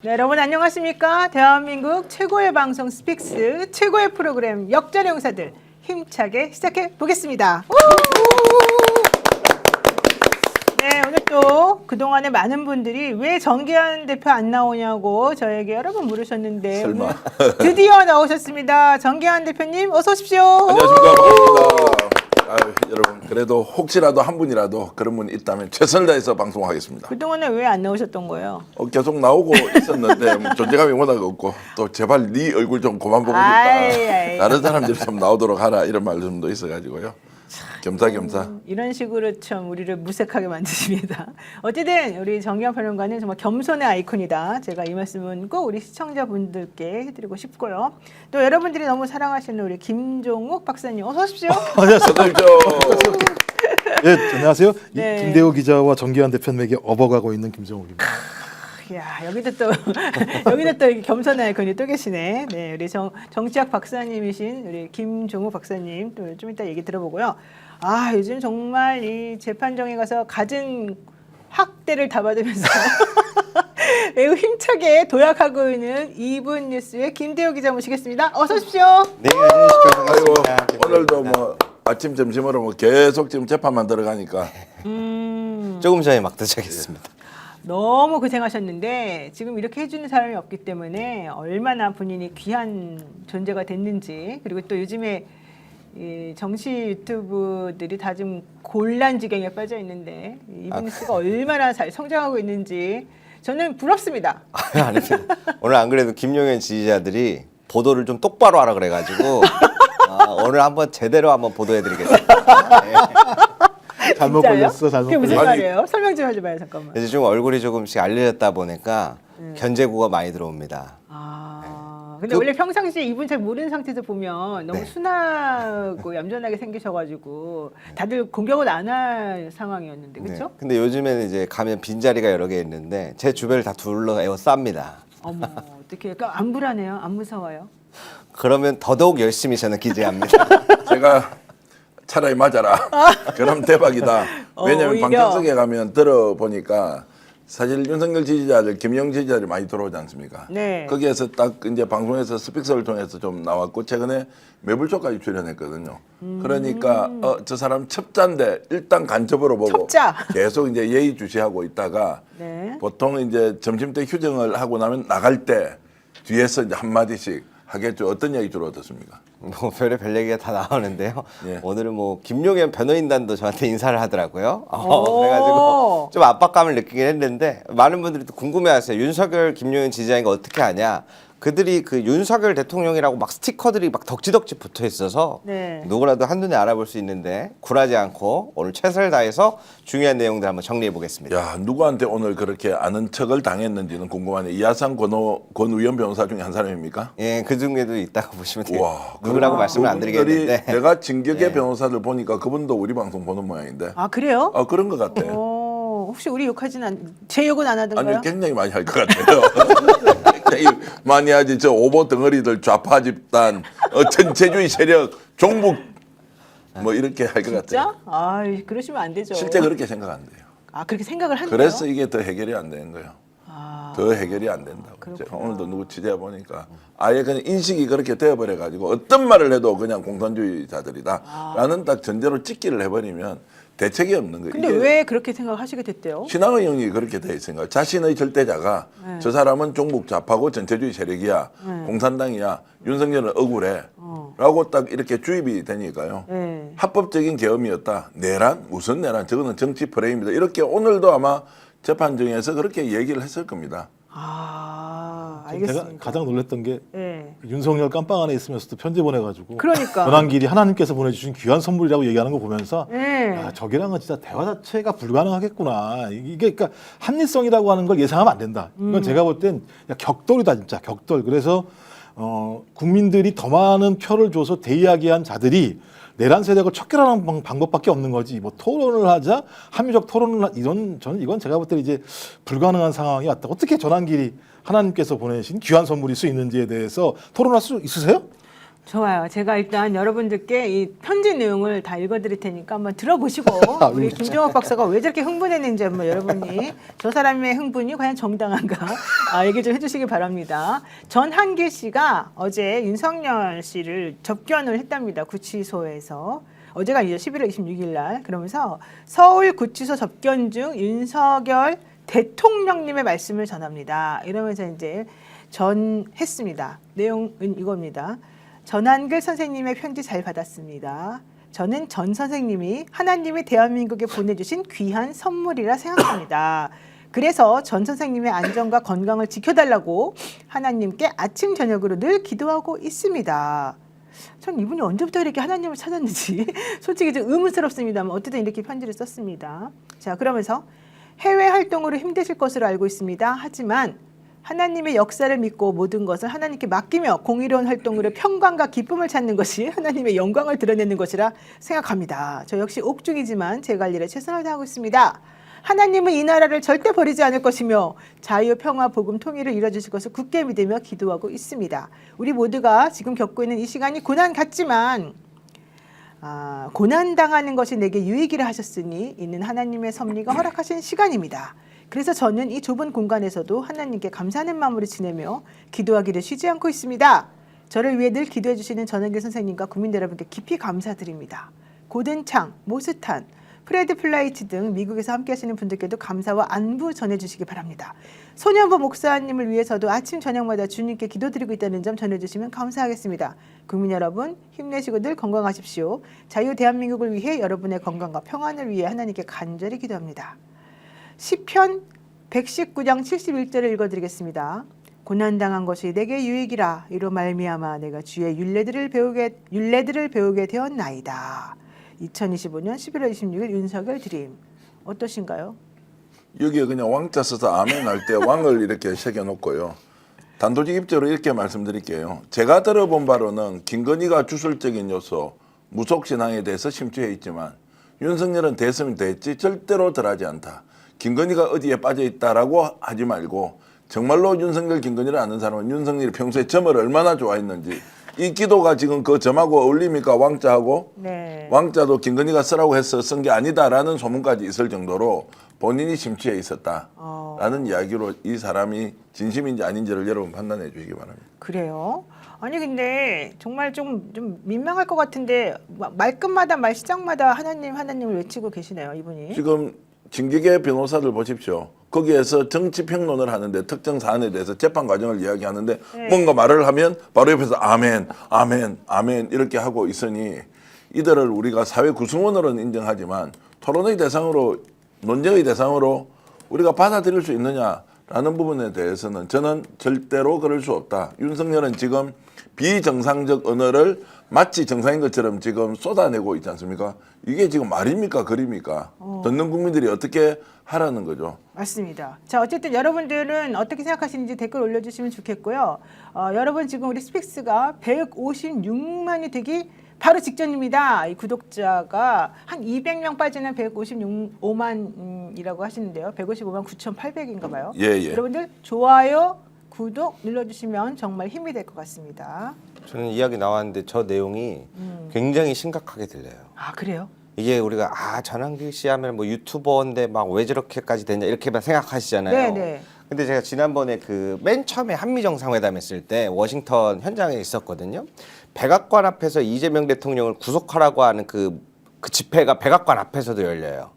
네, 여러분 안녕하십니까? 대한민국 최고의 방송 스픽스, 최고의 프로그램 역전의 용사들 힘차게 시작해 보겠습니다. 네, 오늘 또 그동안에 많은 분들이 왜 정기환 대표 안 나오냐고 저에게 여러 번 물으셨는데 설마. 오늘 드디어 나오셨습니다. 정기환 대표님 어서 오십시오. 안녕하십니까. 반갑습니다. 아유, 여러분 그래도 혹시라도 한 분이라도 그런 분이 있다면 최선을 다해서 방송하겠습니다. 그동안에 왜 안 나오셨던 거예요? 계속 나오고 있었는데 뭐 존재감이 워낙 없고 또 제발 네 얼굴 좀 그만 보고 싶다. 아이. 다른 사람들이 좀 나오도록 하라 이런 말씀도 있어가지고요. 겸사겸사. 이런 식으로 참 우리를 무색하게 만드십니다. 어쨌든 우리 정기환 평론가는 정말 겸손의 아이콘이다. 제가 이 말씀은 꼭 우리 시청자분들께 해드리고 싶고요. 또 여러분들이 너무 사랑하시는 우리 김종욱 박사님 어서 오십시오. 안녕하세요. 네, 안녕하세요. 네. 김대호 기자와 정기환 대표님에게 업어가고 있는 김정욱입니다. 야 여기도 또 여기도 또 이렇게 겸손의 아이콘이 또 계시네. 네, 우리 정치학 박사님이신 우리 김종욱 박사님 또 좀 이따 얘기 들어보고요. 아 요즘 정말 이 재판정에 가서 갖은 학대를 다 받으면서 매우 힘차게 도약하고 있는 2분 뉴스의 김대호 기자 모시겠습니다. 어서 오십시오. 네, 안녕하십니까. 아이고 반갑습니다. 오늘도 뭐 아침 점심으로 뭐 계속 지금 재판만 들어가니까 조금 전에 막 도착했습니다. 너무 고생하셨는데 지금 이렇게 해주는 사람이 없기 때문에 얼마나 본인이 귀한 존재가 됐는지 그리고 또 요즘에 이 정치 유튜브들이 다 좀 곤란지경에 빠져 있는데 이분 뉴스가 얼마나 잘 성장하고 있는지 저는 부럽습니다. 아닙니다. 오늘 안 그래도 김용현 지지자들이 보도를 좀 똑바로 하라 그래가지고 오늘 한번 제대로 한번 보도해드리겠습니다. 네. 잘못 진짜요? 걸렸어, 잘못 그게 무슨 걸렸어. 말이에요? 설명 좀 해줘봐요 잠깐만. 이제 좀 얼굴이 조금씩 알려졌다 보니까 견제구가 많이 들어옵니다. 근데 원래 평상시에 이분 잘 모르는 상태에서 보면 너무 네. 순하고 얌전하게 생기셔가지고 다들 공격을 안 할 상황이었는데 그렇죠? 네. 근데 요즘에는 이제 가면 빈자리가 여러 개 있는데 제 주변을 다 둘러 에워쌉니다. 어머 어떻게 그러니까 안 불안해요? 안 무서워요? 그러면 더더욱 열심히 저는 기재합니다. 제가 차라리 맞아라. 그럼 대박이다. 왜냐하면 오히려. 방청석에 가면 들어보니까 사실 윤석열 지지자들, 김영 지지자들이 많이 들어오지 않습니까? 네. 거기에서 딱 이제 방송에서 스픽서를 통해서 좀 나왔고 최근에 매불쇼까지 출연했거든요. 그러니까 저 사람 첩자인데 일단 간첩으로 보고 첩자. 계속 이제 예의주시하고 있다가 네. 보통 이제 점심때 휴정을 하고 나면 나갈 때 뒤에서 이제 한 마디씩 하겠죠. 어떤 이야기 주로 얻었습니까? 뭐 별의별 얘기가 다 나오는데요. 예. 오늘은 뭐 김용현 변호인단도 저한테 인사를 하더라고요. 오. 그래가지고 좀 압박감을 느끼긴 했는데 많은 분들이 또 궁금해하세요. 윤석열, 김용현 지지자인가 어떻게 하냐? 그들이 그 윤석열 대통령이라고 막 스티커들이 막 덕지덕지 붙어 있어서 네. 누구라도 한눈에 알아볼 수 있는데 굴하지 않고 오늘 최선을 다해서 중요한 내용들 한번 정리해 보겠습니다. 야, 누구한테 오늘 그렇게 아는 척을 당했는지는 궁금하네. 이하상 권 의원 변호사 중에 한 사람입니까? 예, 그 중에도 있다고 보시면 돼요. 와, 누구라고 말씀을 안 그분들이 드리겠는데. 내가 진격의 예. 변호사들 보니까 그분도 우리 방송 보는 모양인데. 아 그래요? 그런 것 같아요. 혹시 우리 욕하진 제 욕은 안 하던가요? 아니 굉장히 많이 할 것 같아요. 굉장히 많이 하지. 저 오보 덩어리들 좌파 집단, 전체주의 세력, 종북 뭐 이렇게 할 것 같아요. 진짜? 아 그러시면 안 되죠. 실제 그렇게 생각 안 돼요. 아 그렇게 생각을 한대요? 그래서 이게 더 해결이 안 되는 거예요. 아, 더 해결이 안 된다고. 그렇구나. 제가 오늘도 누구 취재해 보니까 아예 그냥 인식이 그렇게 되어버려 가지고 어떤 말을 해도 그냥 공산주의자들이다라는 딱 전제로 찍기를 해버리면 대책이 없는 거예요. 근데 이게 왜 그렇게 생각하시게 됐대요? 신앙의 영이 그렇게 돼 있으니까 자신의 절대자가 저 사람은 종북 좌파고 전체주의 세력이야, 공산당이야, 윤석열은 억울해 라고 딱 이렇게 주입이 되니까요. 네. 합법적인 계엄이었다. 내란? 무슨 내란? 저거는 정치 프레임이다. 이렇게 오늘도 아마 재판정에서 그렇게 얘기를 했을 겁니다. 아 제가 알겠습니다. 가장 놀랐던 게 네. 윤석열 깜빵 안에 있으면서도 편지 보내가지고 그러니까. 전환길이 하나님께서 보내주신 귀한 선물이라고 얘기하는 거 보면서 네. 야, 저기랑은 진짜 대화 자체가 불가능하겠구나. 이게 그러니까 합리성이라고 하는 걸 예상하면 안 된다. 이건 제가 볼 땐 격돌이다 진짜 격돌. 그래서 국민들이 더 많은 표를 줘서 대이야기한 자들이 내란 세력을 척결하는 방법밖에 없는 거지. 뭐 토론을 하자, 합리적 토론을 저는 이건 제가 볼 때 이제 불가능한 상황이 왔다. 어떻게 전환길이 하나님께서 보내신 귀한 선물일 수 있는지에 대해서 토론할 수 있으세요? 좋아요. 제가 일단 여러분들께 이 편지 내용을 다 읽어드릴 테니까 한번 들어보시고 우리 김종욱 박사가 왜 저렇게 흥분했는지 한번 여러분이 저 사람의 흥분이 과연 정당한가 얘기 좀 해주시기 바랍니다. 전한길 씨가 어제 윤석열 씨를 접견을 했답니다. 구치소에서. 어제가 이제 11월 26일 날. 그러면서 서울 구치소 접견 중 윤석열 대통령님의 말씀을 전합니다. 이러면서 이제 전했습니다. 내용은 이겁니다. 전한글 선생님의 편지 잘 받았습니다. 저는 전 선생님이 하나님이 대한민국에 보내주신 귀한 선물이라 생각합니다. 그래서 전 선생님의 안전과 건강을 지켜달라고 하나님께 아침 저녁으로 늘 기도하고 있습니다. 전 이분이 언제부터 이렇게 하나님을 찾았는지 솔직히 좀 의문스럽습니다만 어쨌든 이렇게 편지를 썼습니다. 자, 그러면서 해외 활동으로 힘드실 것으로 알고 있습니다. 하지만 하나님의 역사를 믿고 모든 것을 하나님께 맡기며 공의로운 활동으로 평강과 기쁨을 찾는 것이 하나님의 영광을 드러내는 것이라 생각합니다. 저 역시 옥중이지만 제 관리에 최선을 다하고 있습니다. 하나님은 이 나라를 절대 버리지 않을 것이며 자유, 평화, 복음, 통일을 이뤄주실 것을 굳게 믿으며 기도하고 있습니다. 우리 모두가 지금 겪고 있는 이 시간이 고난 같지만 고난당하는 것이 내게 유익이라 하셨으니 이는 하나님의 섭리가 허락하신 시간입니다. 그래서 저는 이 좁은 공간에서도 하나님께 감사하는 마음으로 지내며 기도하기를 쉬지 않고 있습니다. 저를 위해 늘 기도해 주시는 전한길 선생님과 국민 여러분께 깊이 감사드립니다. 고든창, 모스탄, 프레드 플라이트 등 미국에서 함께 하시는 분들께도 감사와 안부 전해주시기 바랍니다. 소년부 목사님을 위해서도 아침 저녁마다 주님께 기도드리고 있다는 점 전해주시면 감사하겠습니다. 국민 여러분 힘내시고 늘 건강하십시오. 자유 대한민국을 위해 여러분의 건강과 평안을 위해 하나님께 간절히 기도합니다. 시편 119장 71절을 읽어드리겠습니다. 고난당한 것이 내게 유익이라 이로 말미암아 내가 주의 율례들을 배우게 되었나이다. 2025년 11월 26일 윤석열 드림 어떠신가요? 여기에 그냥 왕자 써서 아멘 할 때 왕을 이렇게 새겨놓고요. 단도직입적으로 이렇게 말씀드릴게요. 제가 들어본 바로는 김건희가 주술적인 요소, 무속신앙에 대해서 심취해 있지만 윤석열은 됐으면 됐지 절대로 덜하지 않다. 김건희가 어디에 빠져있다라고 하지 말고 정말로 윤석열, 김건희를 아는 사람은 윤석열이 평소에 점을 얼마나 좋아했는지 이 기도가 지금 그 점하고 어울립니까? 왕자하고? 네. 왕자도 김건희가 쓰라고 해서 쓴 게 아니다라는 소문까지 있을 정도로 본인이 심취해 있었다라는 이야기로 이 사람이 진심인지 아닌지를 여러분 판단해 주시기 바랍니다. 그래요? 아니 근데 정말 좀 민망할 것 같은데 말끝마다 말 시작마다 하나님을 외치고 계시네요 이분이. 지금 진격의 변호사들 보십시오. 거기에서 정치 평론을 하는데 특정 사안에 대해서 재판 과정을 이야기하는데 뭔가 말을 하면 바로 옆에서 아멘, 아멘, 아멘 이렇게 하고 있으니 이들을 우리가 사회 구성원으로는 인정하지만 토론의 대상으로 논쟁의 대상으로 우리가 받아들일 수 있느냐라는 부분에 대해서는 저는 절대로 그럴 수 없다. 윤석열은 지금 비정상적 언어를 마치 정상인 것처럼 지금 쏟아내고 있지 않습니까? 이게 지금 말입니까? 글입니까? 듣는 국민들이 어떻게 하라는 거죠? 맞습니다. 자, 어쨌든 여러분들은 어떻게 생각하시는지 댓글 올려주시면 좋겠고요. 여러분 지금 우리 스픽스가 156만이 되기 바로 직전입니다. 이 구독자가 한 200명 빠지는 155만이라고 하시는데요. 155만 9,800인가 봐요. 예. 여러분들 좋아요, 구독 눌러주시면 정말 힘이 될 것 같습니다. 저는 이야기 나왔는데 저 내용이 굉장히 심각하게 들려요. 아, 그래요? 이게 우리가 전한길 씨 하면 뭐 유튜버인데 막 왜 저렇게까지 됐냐 이렇게만 생각하시잖아요. 네네. 근데 제가 지난번에 그 맨 처음에 한미 정상회담 했을 때 워싱턴 현장에 있었거든요. 백악관 앞에서 이재명 대통령을 구속하라고 하는 그 집회가 백악관 앞에서도 열려요.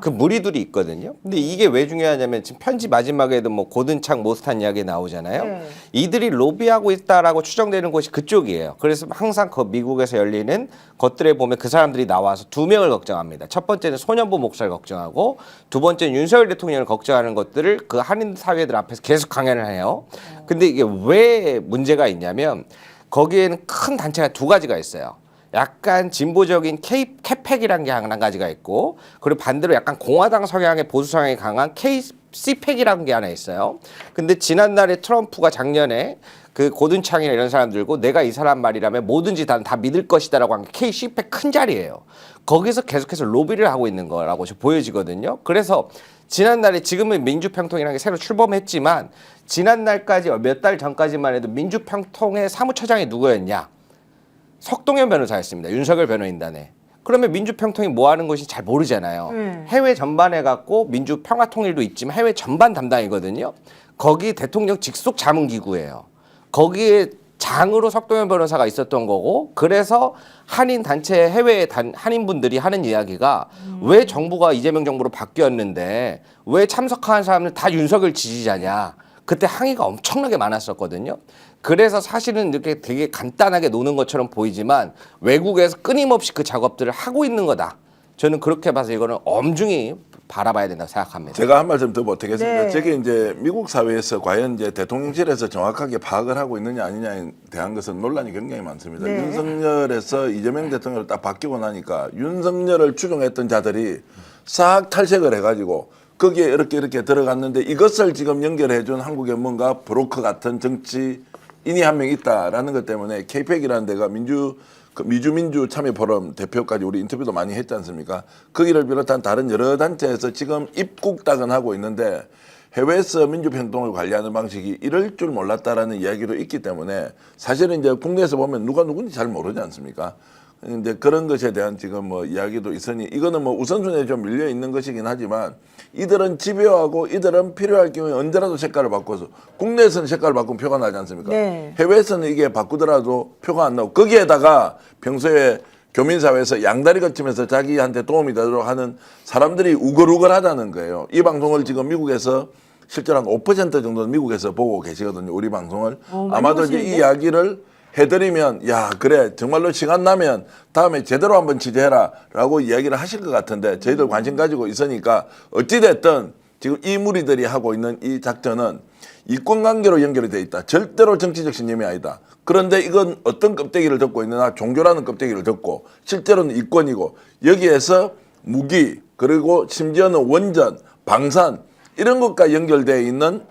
그 무리들이 있거든요. 근데 이게 왜 중요하냐면 지금 편지 마지막에도 뭐 고든창 모스탄 이야기 나오잖아요. 네. 이들이 로비하고 있다라고 추정되는 곳이 그쪽이에요. 그래서 항상 그 미국에서 열리는 것들에 보면 그 사람들이 나와서 두 명을 걱정합니다. 첫 번째는 소년부 목사를 걱정하고 두 번째는 윤석열 대통령을 걱정하는 것들을 그 한인 사회들 앞에서 계속 강연을 해요. 근데 이게 왜 문제가 있냐면 거기에는 큰 단체가 두 가지가 있어요. 약간 진보적인 캐팩이라는 게 한 가지가 있고 그리고 반대로 약간 공화당 성향의 보수 성향이 강한 CPAC이라는 게 하나 있어요. 근데 지난날에 트럼프가 작년에 그 고든창이나 이런 사람들고 내가 이 사람 말이라면 뭐든지 다 믿을 것이다라고 한 게 CPAC 큰 자리예요. 거기서 계속해서 로비를 하고 있는 거라고 보여지거든요. 그래서 지난날에 지금은 민주평통이라는 게 새로 출범했지만 지난날까지 몇 달 전까지만 해도 민주평통의 사무처장이 누구였냐? 석동현 변호사였습니다. 윤석열 변호인단에. 그러면 민주평통이 뭐 하는 것인지 잘 모르잖아요. 해외 전반에 갖고 민주평화통일도 있지만 해외 전반 담당이거든요. 거기 대통령 직속 자문기구예요. 거기에 장으로 석동현 변호사가 있었던 거고, 그래서 한인 단체 해외 한인분들이 하는 이야기가 왜 정부가 이재명 정부로 바뀌었는데 왜 참석한 사람들 다 윤석열 지지자냐. 그때 항의가 엄청나게 많았었거든요. 그래서 사실은 이렇게 되게 간단하게 노는 것처럼 보이지만 외국에서 끊임없이 그 작업들을 하고 있는 거다. 저는 그렇게 봐서 이거는 엄중히 바라봐야 된다고 생각합니다. 제가 한 말씀 더 보태겠습니다. 네. 저게 이제 미국 사회에서 과연 이제 대통령실에서 정확하게 파악을 하고 있느냐 아니냐에 대한 것은 논란이 굉장히 많습니다. 네. 윤석열에서 이재명 대통령을 딱 바뀌고 나니까 윤석열을 추종했던 자들이 싹 탈색을 해가지고 거기에 이렇게 들어갔는데 이것을 지금 연결해준 한국에 뭔가 브로커 같은 정치인이 한 명 있다라는 것 때문에 KPEC이라는 데가 미주민주 참여포럼 대표까지 우리 인터뷰도 많이 했지 않습니까? 거기를 비롯한 다른 여러 단체에서 지금 입국다근하고 있는데 해외에서 민주평통을 관리하는 방식이 이럴 줄 몰랐다라는 이야기도 있기 때문에 사실은 이제 국내에서 보면 누가 누군지 잘 모르지 않습니까? 이제 그런 것에 대한 지금 뭐 이야기도 있으니 이거는 뭐 우선순위에 좀 밀려 있는 것이긴 하지만 이들은 집요하고 이들은 필요할 경우에 언제라도 색깔을 바꿔서 국내에서는 색깔을 바꾸면 표가 나지 않습니까? 네. 해외에서는 이게 바꾸더라도 표가 안 나오고 거기에다가 평소에 교민사회에서 양다리 거치면서 자기한테 도움이 되도록 하는 사람들이 우글우글하다는 거예요. 이 방송을 지금 미국에서 실제로 한 5% 정도는 미국에서 보고 계시거든요. 우리 방송을. 많이 아마도 이제 보시는데? 이 이야기를 해드리면 야 그래 정말로 시간 나면 다음에 제대로 한번 취재해라 라고 이야기를 하실 것 같은데 저희들 관심 가지고 있으니까 어찌됐든 지금 이 무리들이 하고 있는 이 작전은 이권관계로 연결이 돼 있다. 절대로 정치적 신념이 아니다. 그런데 이건 어떤 껍데기를 덮고 있느냐 종교라는 껍데기를 덮고 실제로는 이권이고 여기에서 무기 그리고 심지어는 원전 방산 이런 것과 연결되어 있는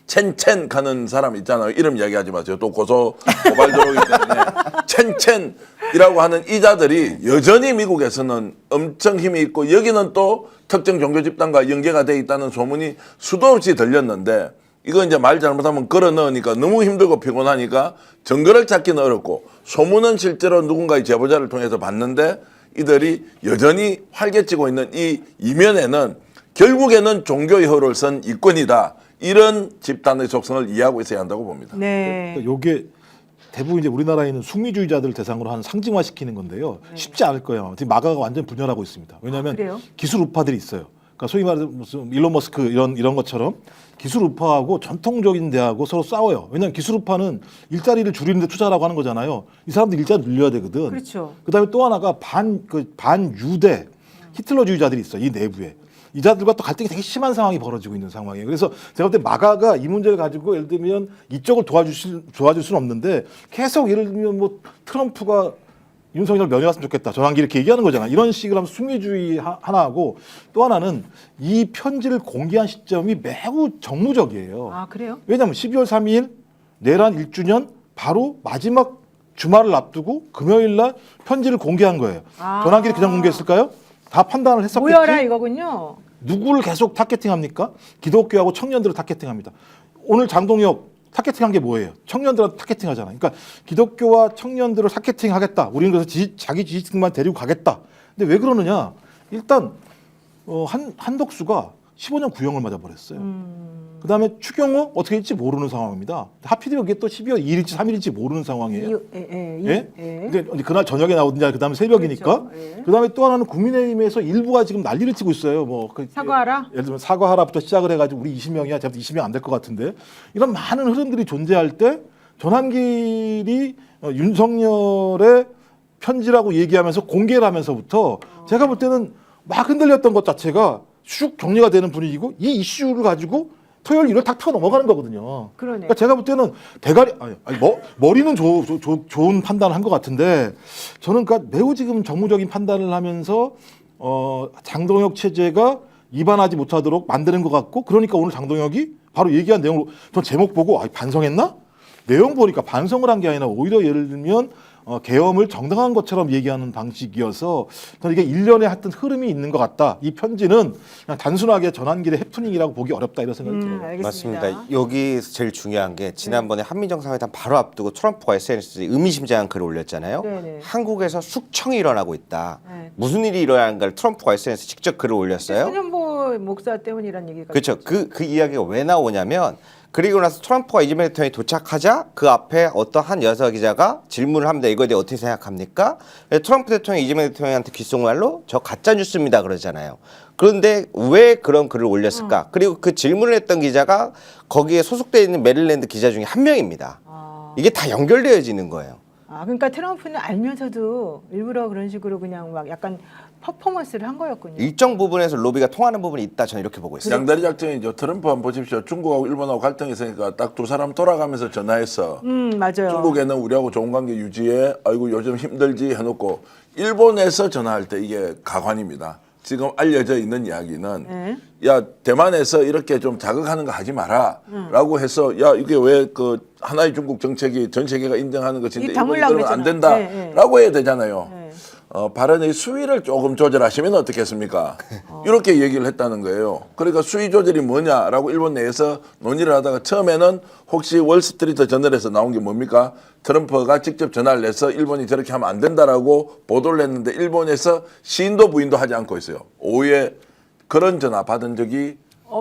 첸첸 가는 사람 있잖아요. 이름 이야기하지 마세요. 또 고소 고발 들어오기 때문에 첸첸이라고 하는 이자들이 여전히 미국에서는 엄청 힘이 있고 여기는 또 특정 종교 집단과 연계가 돼 있다는 소문이 수도 없이 들렸는데 이거 이제 말 잘못하면 걸어 넣으니까 너무 힘들고 피곤하니까 증거를 찾기는 어렵고 소문은 실제로 누군가의 제보자를 통해서 봤는데 이들이 여전히 활개치고 있는 이 이면에는 결국에는 종교의 허를 쓴 이권이다. 이런 집단의 속성을 이해하고 있어야 한다고 봅니다. 네. 그러니까 요게 대부분 이제 우리나라에 있는 숙미주의자들을 대상으로 하는 상징화시키는 건데요. 쉽지 않을 거예요. 지금 마가가 완전 분열하고 있습니다. 왜냐하면 그래요? 기술 우파들이 있어요. 그러니까 소위 말해서 무슨 일론 머스크 이런 것처럼 기술 우파하고 전통적인 데하고 서로 싸워요. 왜냐하면 기술 우파는 일자리를 줄이는 데 투자라고 하는 거잖아요. 이 사람들 일자리 늘려야 되거든. 그렇죠. 그다음에 또 하나가 반유대 히틀러주의자들이 있어. 이 내부에. 이자들과 또 갈등이 되게 심한 상황이 벌어지고 있는 상황이에요. 그래서 제가 볼 때 마가가 이 문제를 가지고 예를 들면 이쪽을 도와줄 수는 없는데 계속 예를 들면 뭐 트럼프가 윤석열 면회왔으면 좋겠다. 전환기 이렇게 얘기하는 거잖아. 이런 식으로 하면 숙미주의 하나하고 또 하나는 이 편지를 공개한 시점이 매우 정무적이에요. 아, 그래요? 왜냐하면 12월 3일 내란 1주년 바로 마지막 주말을 앞두고 금요일 날 편지를 공개한 거예요. 아. 전환기를 그냥 공개했을까요? 다 판단을 했었겠지. 모여라 이거군요. 누구를 계속 타겟팅합니까? 기독교하고 청년들을 타겟팅합니다. 오늘 장동혁 타겟팅한 게 뭐예요? 청년들한테 타겟팅하잖아요. 그러니까 기독교와 청년들을 타겟팅하겠다. 우리는 그래서 자기 지지층만 데리고 가겠다. 근데 왜 그러느냐? 일단 한덕수가 15년 구형을 맞아버렸어요. 그다음에 추경호 어떻게 될지 모르는 상황입니다. 하필이면 그게 또 12월 2일일지 3일일지 모르는 상황이에요. 예? 근데 그날 저녁에 나오든지 그다음에 새벽이니까. 그렇죠. 예. 그다음에 또 하나는 국민의힘에서 일부가 지금 난리를 치고 있어요. 뭐 사과하라? 예를 들면 사과하라부터 시작을 해가지고 우리 20명이야. 제가 20명 안 될 것 같은데 이런 많은 흐름들이 존재할 때 전환길이 윤석열의 편지라고 얘기하면서 공개를 하면서부터 제가 볼 때는 막 흔들렸던 것 자체가 슉 정리가 되는 분위기고 이 이슈를 가지고 토요일 일요일 탁 펴 넘어가는 거거든요. 그러네. 그러니까 제가 볼 때는 대가리 머리는 좋은 판단을 한 것 같은데 저는 그러니까 매우 지금 정무적인 판단을 하면서 장동혁 체제가 위반하지 못하도록 만드는 것 같고 그러니까 오늘 장동혁이 바로 얘기한 내용으로 전 제목 보고 반성했나? 내용 보니까 반성을 한 게 아니라 오히려 예를 들면 계엄을 정당한 것처럼 얘기하는 방식이어서 저는 이게 일련의 하여튼 흐름이 있는 것 같다. 이 편지는 그냥 단순하게 전환기의 해프닝이라고 보기 어렵다 이런 생각이 들어요. 알겠습니다. 맞습니다. 여기 제일 중요한 게 지난번에 한미 정상회담 바로 앞두고 트럼프가 SNS에 의미심장한 글을 올렸잖아요. 네네. 한국에서 숙청이 일어나고 있다. 네. 무슨 일이 일어나는가를 트럼프가 SNS에 직접 글을 올렸어요. 소년보 목사 때문이란 얘기가 그렇죠. 그 이야기가 왜 나오냐면 그리고 나서 트럼프가 이재명 대통령이 도착하자 그 앞에 어떤 한 여자 기자가 질문을 합니다. 이거에 대해 어떻게 생각합니까? 트럼프 대통령이 이재명 대통령한테 귓속말로 저 가짜 뉴스입니다 그러잖아요. 그런데 왜 그런 글을 올렸을까? 그리고 그 질문을 했던 기자가 거기에 소속되어 있는 메릴랜드 기자 중에 한 명입니다. 이게 다 연결되어지는 거예요. 그러니까 트럼프는 알면서도 일부러 그런 식으로 그냥 막 약간 퍼포먼스를 한 거였군요. 일정 부분에서 로비가 통하는 부분이 있다. 저는 이렇게 보고 있어요. 양다리 작전이죠. 트럼프 한번 보십시오. 중국하고 일본하고 갈등이 있으니까 딱 두 사람 돌아가면서 전화해서 맞아요. 중국에는 우리하고 좋은 관계 유지해. 아이고 요즘 힘들지 해놓고 일본에서 전화할 때 이게 가관입니다. 지금 알려져 있는 이야기는 네. 야 대만에서 이렇게 좀 자극하는 거 하지 마라라고 해서 야 이게 왜 그 하나의 중국 정책이 전 세계가 인정하는 것인데 이 다물라고 이거는 안 그랬잖아. 된다라고 해야 되잖아요. 네. 발언의 수위를 조금 조절하시면 어떻겠습니까? 이렇게 얘기를 했다는 거예요. 그러니까 수위 조절이 뭐냐라고 일본 내에서 논의를 하다가 처음에는 혹시 월스트리트 저널에서 나온 게 뭡니까? 트럼프가 직접 전화를 해서 일본이 저렇게 하면 안 된다라고 보도를 했는데 일본에서 시인도 부인도 하지 않고 있어요. 오후에 그런 전화 받은 적이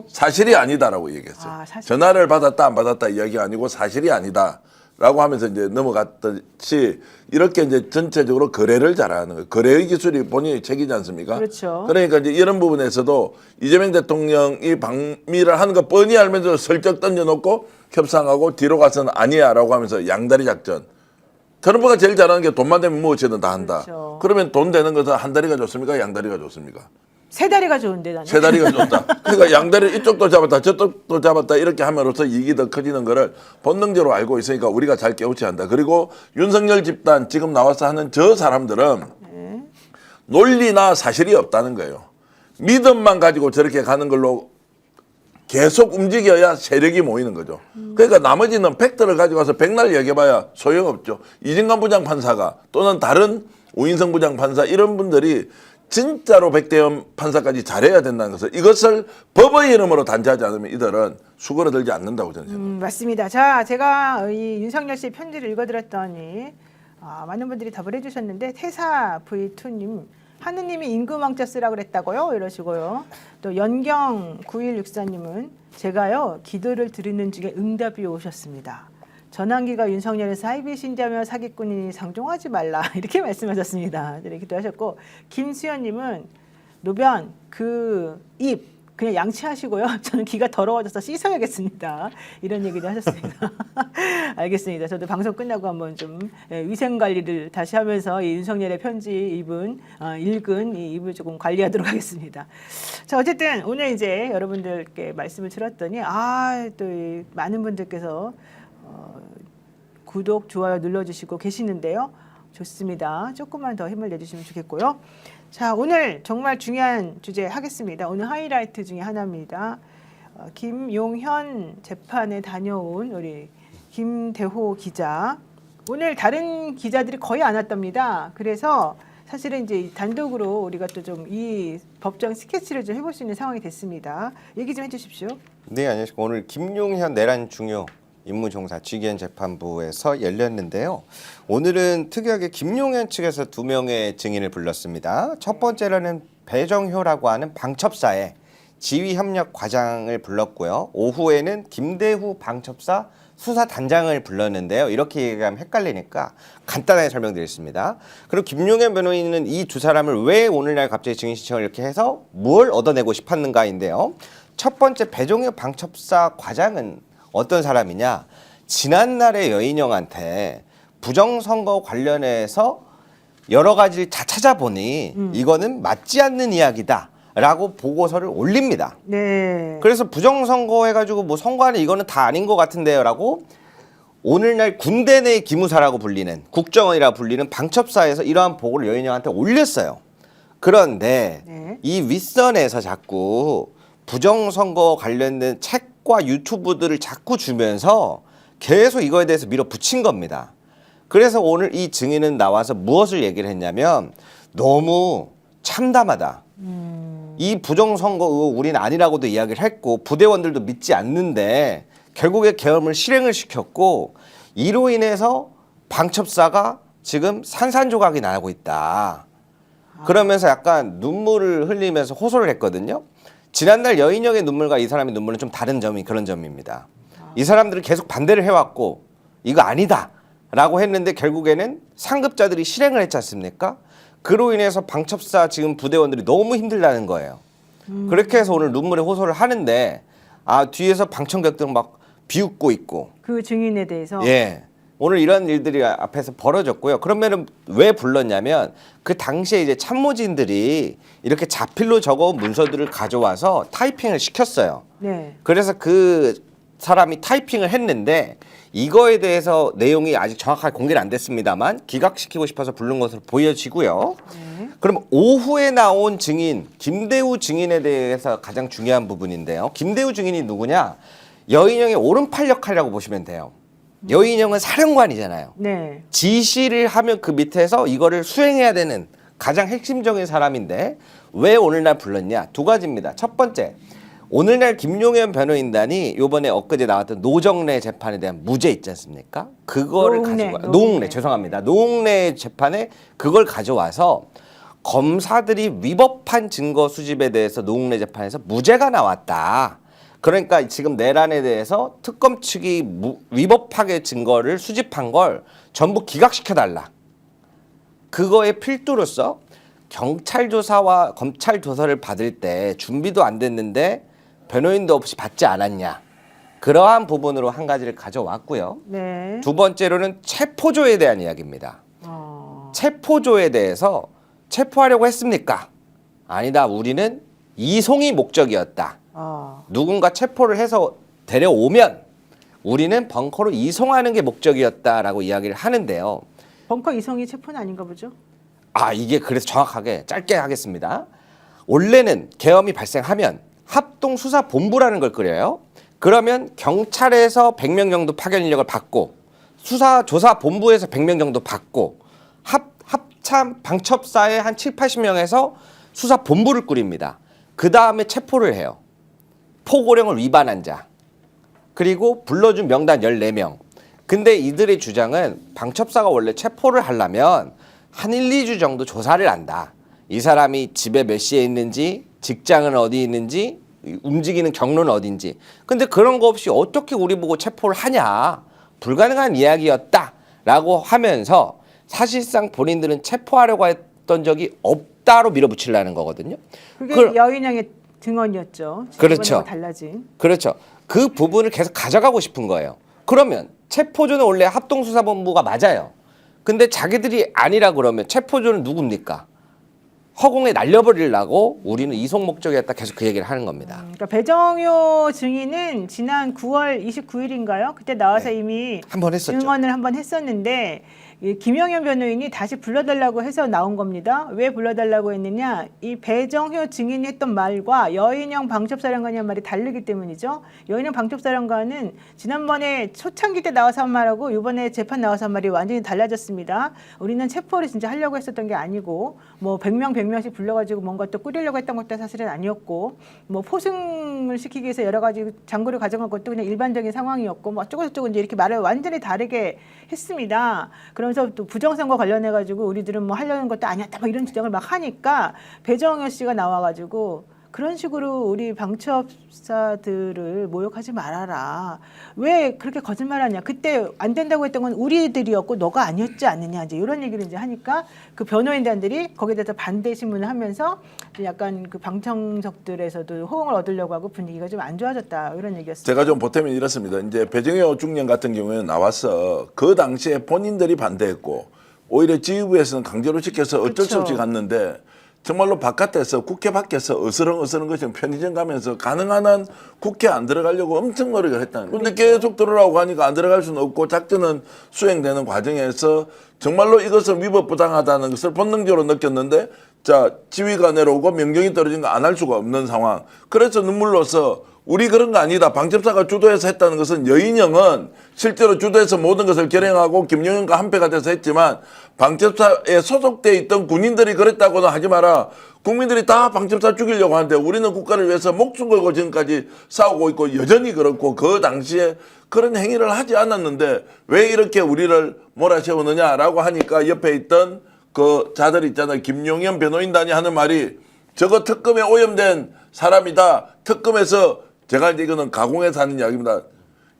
사실이 아니다라고 얘기했어요. 사실. 전화를 받았다 안 받았다 이야기가 아니고 사실이 아니다. 라고 하면서 이제 넘어갔듯이 이렇게 이제 전체적으로 거래를 잘하는 거예요. 거래의 기술이 본인이 책이지 않습니까? 그렇죠. 그러니까 이제 이런 부분에서도 이재명 대통령이 방미를 하는 거 뻔히 알면서 슬쩍 던져놓고 협상하고 뒤로 가서는 아니야라고 하면서 양다리 작전. 트럼프가 제일 잘하는 게 돈만 되면 무엇이든 다 한다. 그렇죠. 그러면 돈 되는 것은 한 다리가 좋습니까? 양다리가 좋습니까? 세 다리가 좋은데 나는. 세 다리가 좋다. 그러니까 양다리 이쪽도 잡았다 저쪽도 잡았다 이렇게 함으로써 이익이 더 커지는 거를 본능적으로 알고 있으니까 우리가 잘 깨우쳐야 한다. 그리고 윤석열 집단 지금 나와서 하는 저 사람들은 논리나 사실이 없다는 거예요. 믿음만 가지고 저렇게 가는 걸로 계속 움직여야 세력이 모이는 거죠. 그러니까 나머지는 팩트를 가지고 와서 백날 얘기해봐야 소용없죠. 이진관 부장판사가 또는 다른 우인성 부장판사 이런 분들이 진짜로 백대현 판사까지 잘해야 된다는 것을 이것을 법의 이름으로 단죄하지 않으면 이들은 수그러들지 않는다고 저는 생각합니다. 맞습니다. 자, 제가 이 윤석열 씨의 편지를 읽어드렸더니 많은 분들이 답을 해주셨는데 태사 V2님 하느님이 임금왕자 쓰라고 그랬다고요? 이러시고요. 또 연경 9164님은 제가요 기도를 드리는 중에 응답이 오셨습니다. 전환기가 윤석열의 사이비 신자며 사기꾼이니 상종하지 말라 이렇게 말씀하셨습니다. 이렇게도 하셨고 김수현님은 노변 그 입 그냥 양치하시고요. 저는 귀가 더러워져서 씻어야겠습니다. 이런 얘기도 하셨습니다. 알겠습니다. 저도 방송 끝나고 한번 좀 위생 관리를 다시 하면서 이 윤석열의 편지 읽은 이 입을 조금 관리하도록 하겠습니다. 자, 어쨌든 오늘 이제 여러분들께 말씀을 들었더니 또 많은 분들께서 구독, 좋아요 눌러주시고 계시는데요. 좋습니다. 조금만 더 힘을 내주시면 좋겠고요. 자, 오늘 정말 중요한 주제 하겠습니다. 오늘 하이라이트 중에 하나입니다. 김용현 재판에 다녀온 우리 김대호 기자. 오늘 다른 기자들이 거의 안 왔답니다. 그래서 사실은 이제 단독으로 우리가 또 좀 이 법정 스케치를 좀 해볼 수 있는 상황이 됐습니다. 얘기 좀 해주십시오. 네, 안녕하십니까. 오늘 김용현 내란 중요 임무종사 지기현 재판부에서 열렸는데요. 오늘은 특이하게 김용현 측에서 2명의 증인을 불렀습니다. 첫 번째로는 배정효라고 하는 방첩사의 지휘협력 과장을 불렀고요. 오후에는 김대후 방첩사 수사단장을 불렀는데요. 이렇게 얘기하면 헷갈리니까 간단하게 설명드리겠습니다. 그리고 김용현 변호인은 이 두 사람을 왜 오늘날 갑자기 증인 신청을 이렇게 해서 뭘 얻어내고 싶었는가인데요. 첫 번째 배정효 방첩사 과장은 어떤 사람이냐? 지난날의 여인영한테 부정선거 관련해서 여러 가지를 다 찾아보니 이거는 맞지 않는 이야기다 라고 보고서를 올립니다. 네. 그래서 부정선거 해가지고 뭐 선거하는 이거는 다 아닌 것 같은데요 라고 오늘날 군대 내 기무사라고 불리는 국정원이라고 불리는 방첩사에서 이러한 보고를 여인영한테 올렸어요. 그런데 네. 이 윗선에서 자꾸 부정선거 관련된 책과 유튜브들을 자꾸 주면서 계속 이거에 대해서 밀어붙인 겁니다. 그래서 오늘 이 증인은 나와서 무엇을 얘기를 했냐면 너무 참담하다. 이 부정선거 의혹 우리는 아니라고도 이야기를 했고 부대원들도 믿지 않는데 결국에 계엄을 실행을 시켰고 이로 인해서 방첩사가 지금 산산조각이 나고 있다. 그러면서 약간 눈물을 흘리면서 호소를 했거든요. 지난날 여인영의 눈물과 이 사람의 눈물은 좀 다른 점이 그런 점입니다. 이 사람들은 계속 반대를 해왔고 이거 아니다 라고 했는데 결국에는 상급자들이 실행을 했지 않습니까? 그로 인해서 방첩사 지금 부대원들이 너무 힘들다는 거예요. 그렇게 해서 오늘 눈물의 호소를 하는데 뒤에서 방청객들은 막 비웃고 있고 그 증인에 대해서. 예. 오늘 이런 일들이 앞에서 벌어졌고요. 그러면은 왜 불렀냐면 그 당시에 이제 참모진들이 이렇게 자필로 적어온 문서들을 가져와서 타이핑을 시켰어요. 네. 그래서 그 사람이 타이핑을 했는데 이거에 대해서 내용이 아직 정확하게 공개는 안 됐습니다만 기각시키고 싶어서 부른 것으로 보여지고요. 네. 그럼 오후에 나온 증인 김대우 증인에 대해서 가장 중요한 부분인데요. 김대우 증인이 누구냐? 여인영의 오른팔 역할이라고 보시면 돼요. 여인영은 사령관이잖아요. 네. 지시를 하면 그 밑에서 이거를 수행해야 되는 가장 핵심적인 사람인데 왜 오늘날 불렀냐? 두 가지입니다. 첫 번째, 오늘날 김용현 변호인단이 요번에 엊그제 나왔던 노정래 재판에 대한 무죄 있지 않습니까? 그거를 노웅래 죄송합니다. 노웅래 재판에 그걸 가져와서 검사들이 위법한 증거 수집에 대해서 노웅래 재판에서 무죄가 나왔다. 그러니까 지금 내란에 대해서 특검 측이 위법하게 증거를 수집한 걸 전부 기각시켜달라. 그거의 필두로서 경찰 조사와 검찰 조사를 받을 때 준비도 안 됐는데 변호인도 없이 받지 않았냐. 그러한 부분으로 한 가지를 가져왔고요. 네. 두 번째로는 체포조에 대한 이야기입니다. 체포조에 대해서 체포하려고 했습니까? 아니다. 우리는 이송이 목적이었다. 누군가 체포를 해서 데려오면 우리는 벙커로 이송하는 게 목적이었다라고 이야기를 하는데요. 벙커 이송이 체포는 아닌가 보죠? 이게 그래서 정확하게 짧게 하겠습니다. 원래는 계엄이 발생하면 합동수사본부라는 걸 꾸려요. 그러면 경찰에서 100명 정도 파견 인력을 받고 수사조사본부에서 100명 정도 받고 합참 방첩사에 한 7, 80명에서 수사본부를 꾸립니다. 그 다음에 체포를 해요. 포고령을 위반한 자. 그리고 불러준 명단 14명. 근데 이들의 주장은 방첩사가 원래 체포를 하려면 한 1, 2주 정도 조사를 한다. 이 사람이 집에 몇 시에 있는지, 직장은 어디 있는지, 움직이는 경로는 어딘지. 근데 그런 거 없이 어떻게 우리 보고 체포를 하냐. 불가능한 이야기였다라고 하면서 사실상 본인들은 체포하려고 했던 적이 없다로 밀어붙이려는 거거든요. 그게 여인영의 증언이었죠. 그렇죠. 달라진. 그렇죠. 그 부분을 계속 가져가고 싶은 거예요. 그러면 체포조는 원래 합동수사본부가 맞아요. 근데 자기들이 아니라 그러면 체포조는 누굽니까? 허공에 날려버리려고 우리는 이송 목적이었다 계속 그 얘기를 하는 겁니다. 그러니까 배정효 증인은 지난 9월 29일인가요? 그때 나와서 이미 한번 했었죠. 증언을 한번 했었는데 이 김영현 변호인이 다시 불러달라고 해서 나온 겁니다. 왜 불러달라고 했느냐? 이 배정효 증인이 했던 말과 여인영 방첩사령관이 한 말이 다르기 때문이죠. 여인영 방첩사령관은 지난번에 초창기 때 나와서 한 말하고 이번에 재판 나와서 한 말이 완전히 달라졌습니다. 우리는 체포를 진짜 하려고 했었던 게 아니고 뭐 100명씩 불러가지고 뭔가 또 꾸리려고 했던 것도 사실은 아니었고 뭐 포승을 시키기 위해서 여러 가지 장구를 가져간 것도 그냥 일반적인 상황이었고 뭐 어쩌고 저쩌고 이제 이렇게 말을 완전히 다르게 했습니다. 그러면서 또 부정선거 관련해 가지고 우리들은 뭐 하려는 것도 아니었다 막 이런 주장을 막 하니까 배정효 씨가 나와 가지고 그런 식으로 우리 방첩사들을 모욕하지 말아라. 왜 그렇게 거짓말하냐? 그때 안 된다고 했던 건 우리들이었고 너가 아니었지 않느냐? 이제 이런 얘기를 이제 하니까 그 변호인단들이 거기에 대해서 반대 신문을 하면서 약간 그 방청석들에서도 호응을 얻으려고 하고 분위기가 좀 안 좋아졌다 이런 얘기였어요. 제가 좀 보태면 이렇습니다. 이제 배정효 중령 같은 경우에는 나와서 그 당시에 본인들이 반대했고 오히려 지휘부에서는 강제로 시켜서 어쩔 수 없이 갔는데 정말로 바깥에서 국회 밖에서 어스렁어스렁 것이 편의점 가면서 가능한 한 국회 안 들어가려고 엄청 노력을 했다는 거예요. 그런데 계속 들어오라고 하니까 안 들어갈 수는 없고 작전은 수행되는 과정에서 정말로 이것은 위법부당하다는 것을 본능적으로 느꼈는데 자 지휘가 내려오고 명령이 떨어진 거 안 할 수가 없는 상황. 그래서 눈물로서 우리 그런 거 아니다. 방첩사가 주도해서 했다는 것은 여인영은 실제로 주도해서 모든 것을 결행하고 김용현과 한패가 돼서 했지만 방첩사에 소속돼 있던 군인들이 그랬다고는 하지 마라. 국민들이 다 방첩사 죽이려고 하는데 우리는 국가를 위해서 목숨 걸고 지금까지 싸우고 있고 여전히 그렇고 그 당시에 그런 행위를 하지 않았는데 왜 이렇게 우리를 몰아세우느냐라고 하니까 옆에 있던 그 자들 있잖아요. 김용현 변호인단이 하는 말이 저거 특검에 오염된 사람이다. 특검에서 제가 이제 이거는 가공해서 하는 이야기입니다.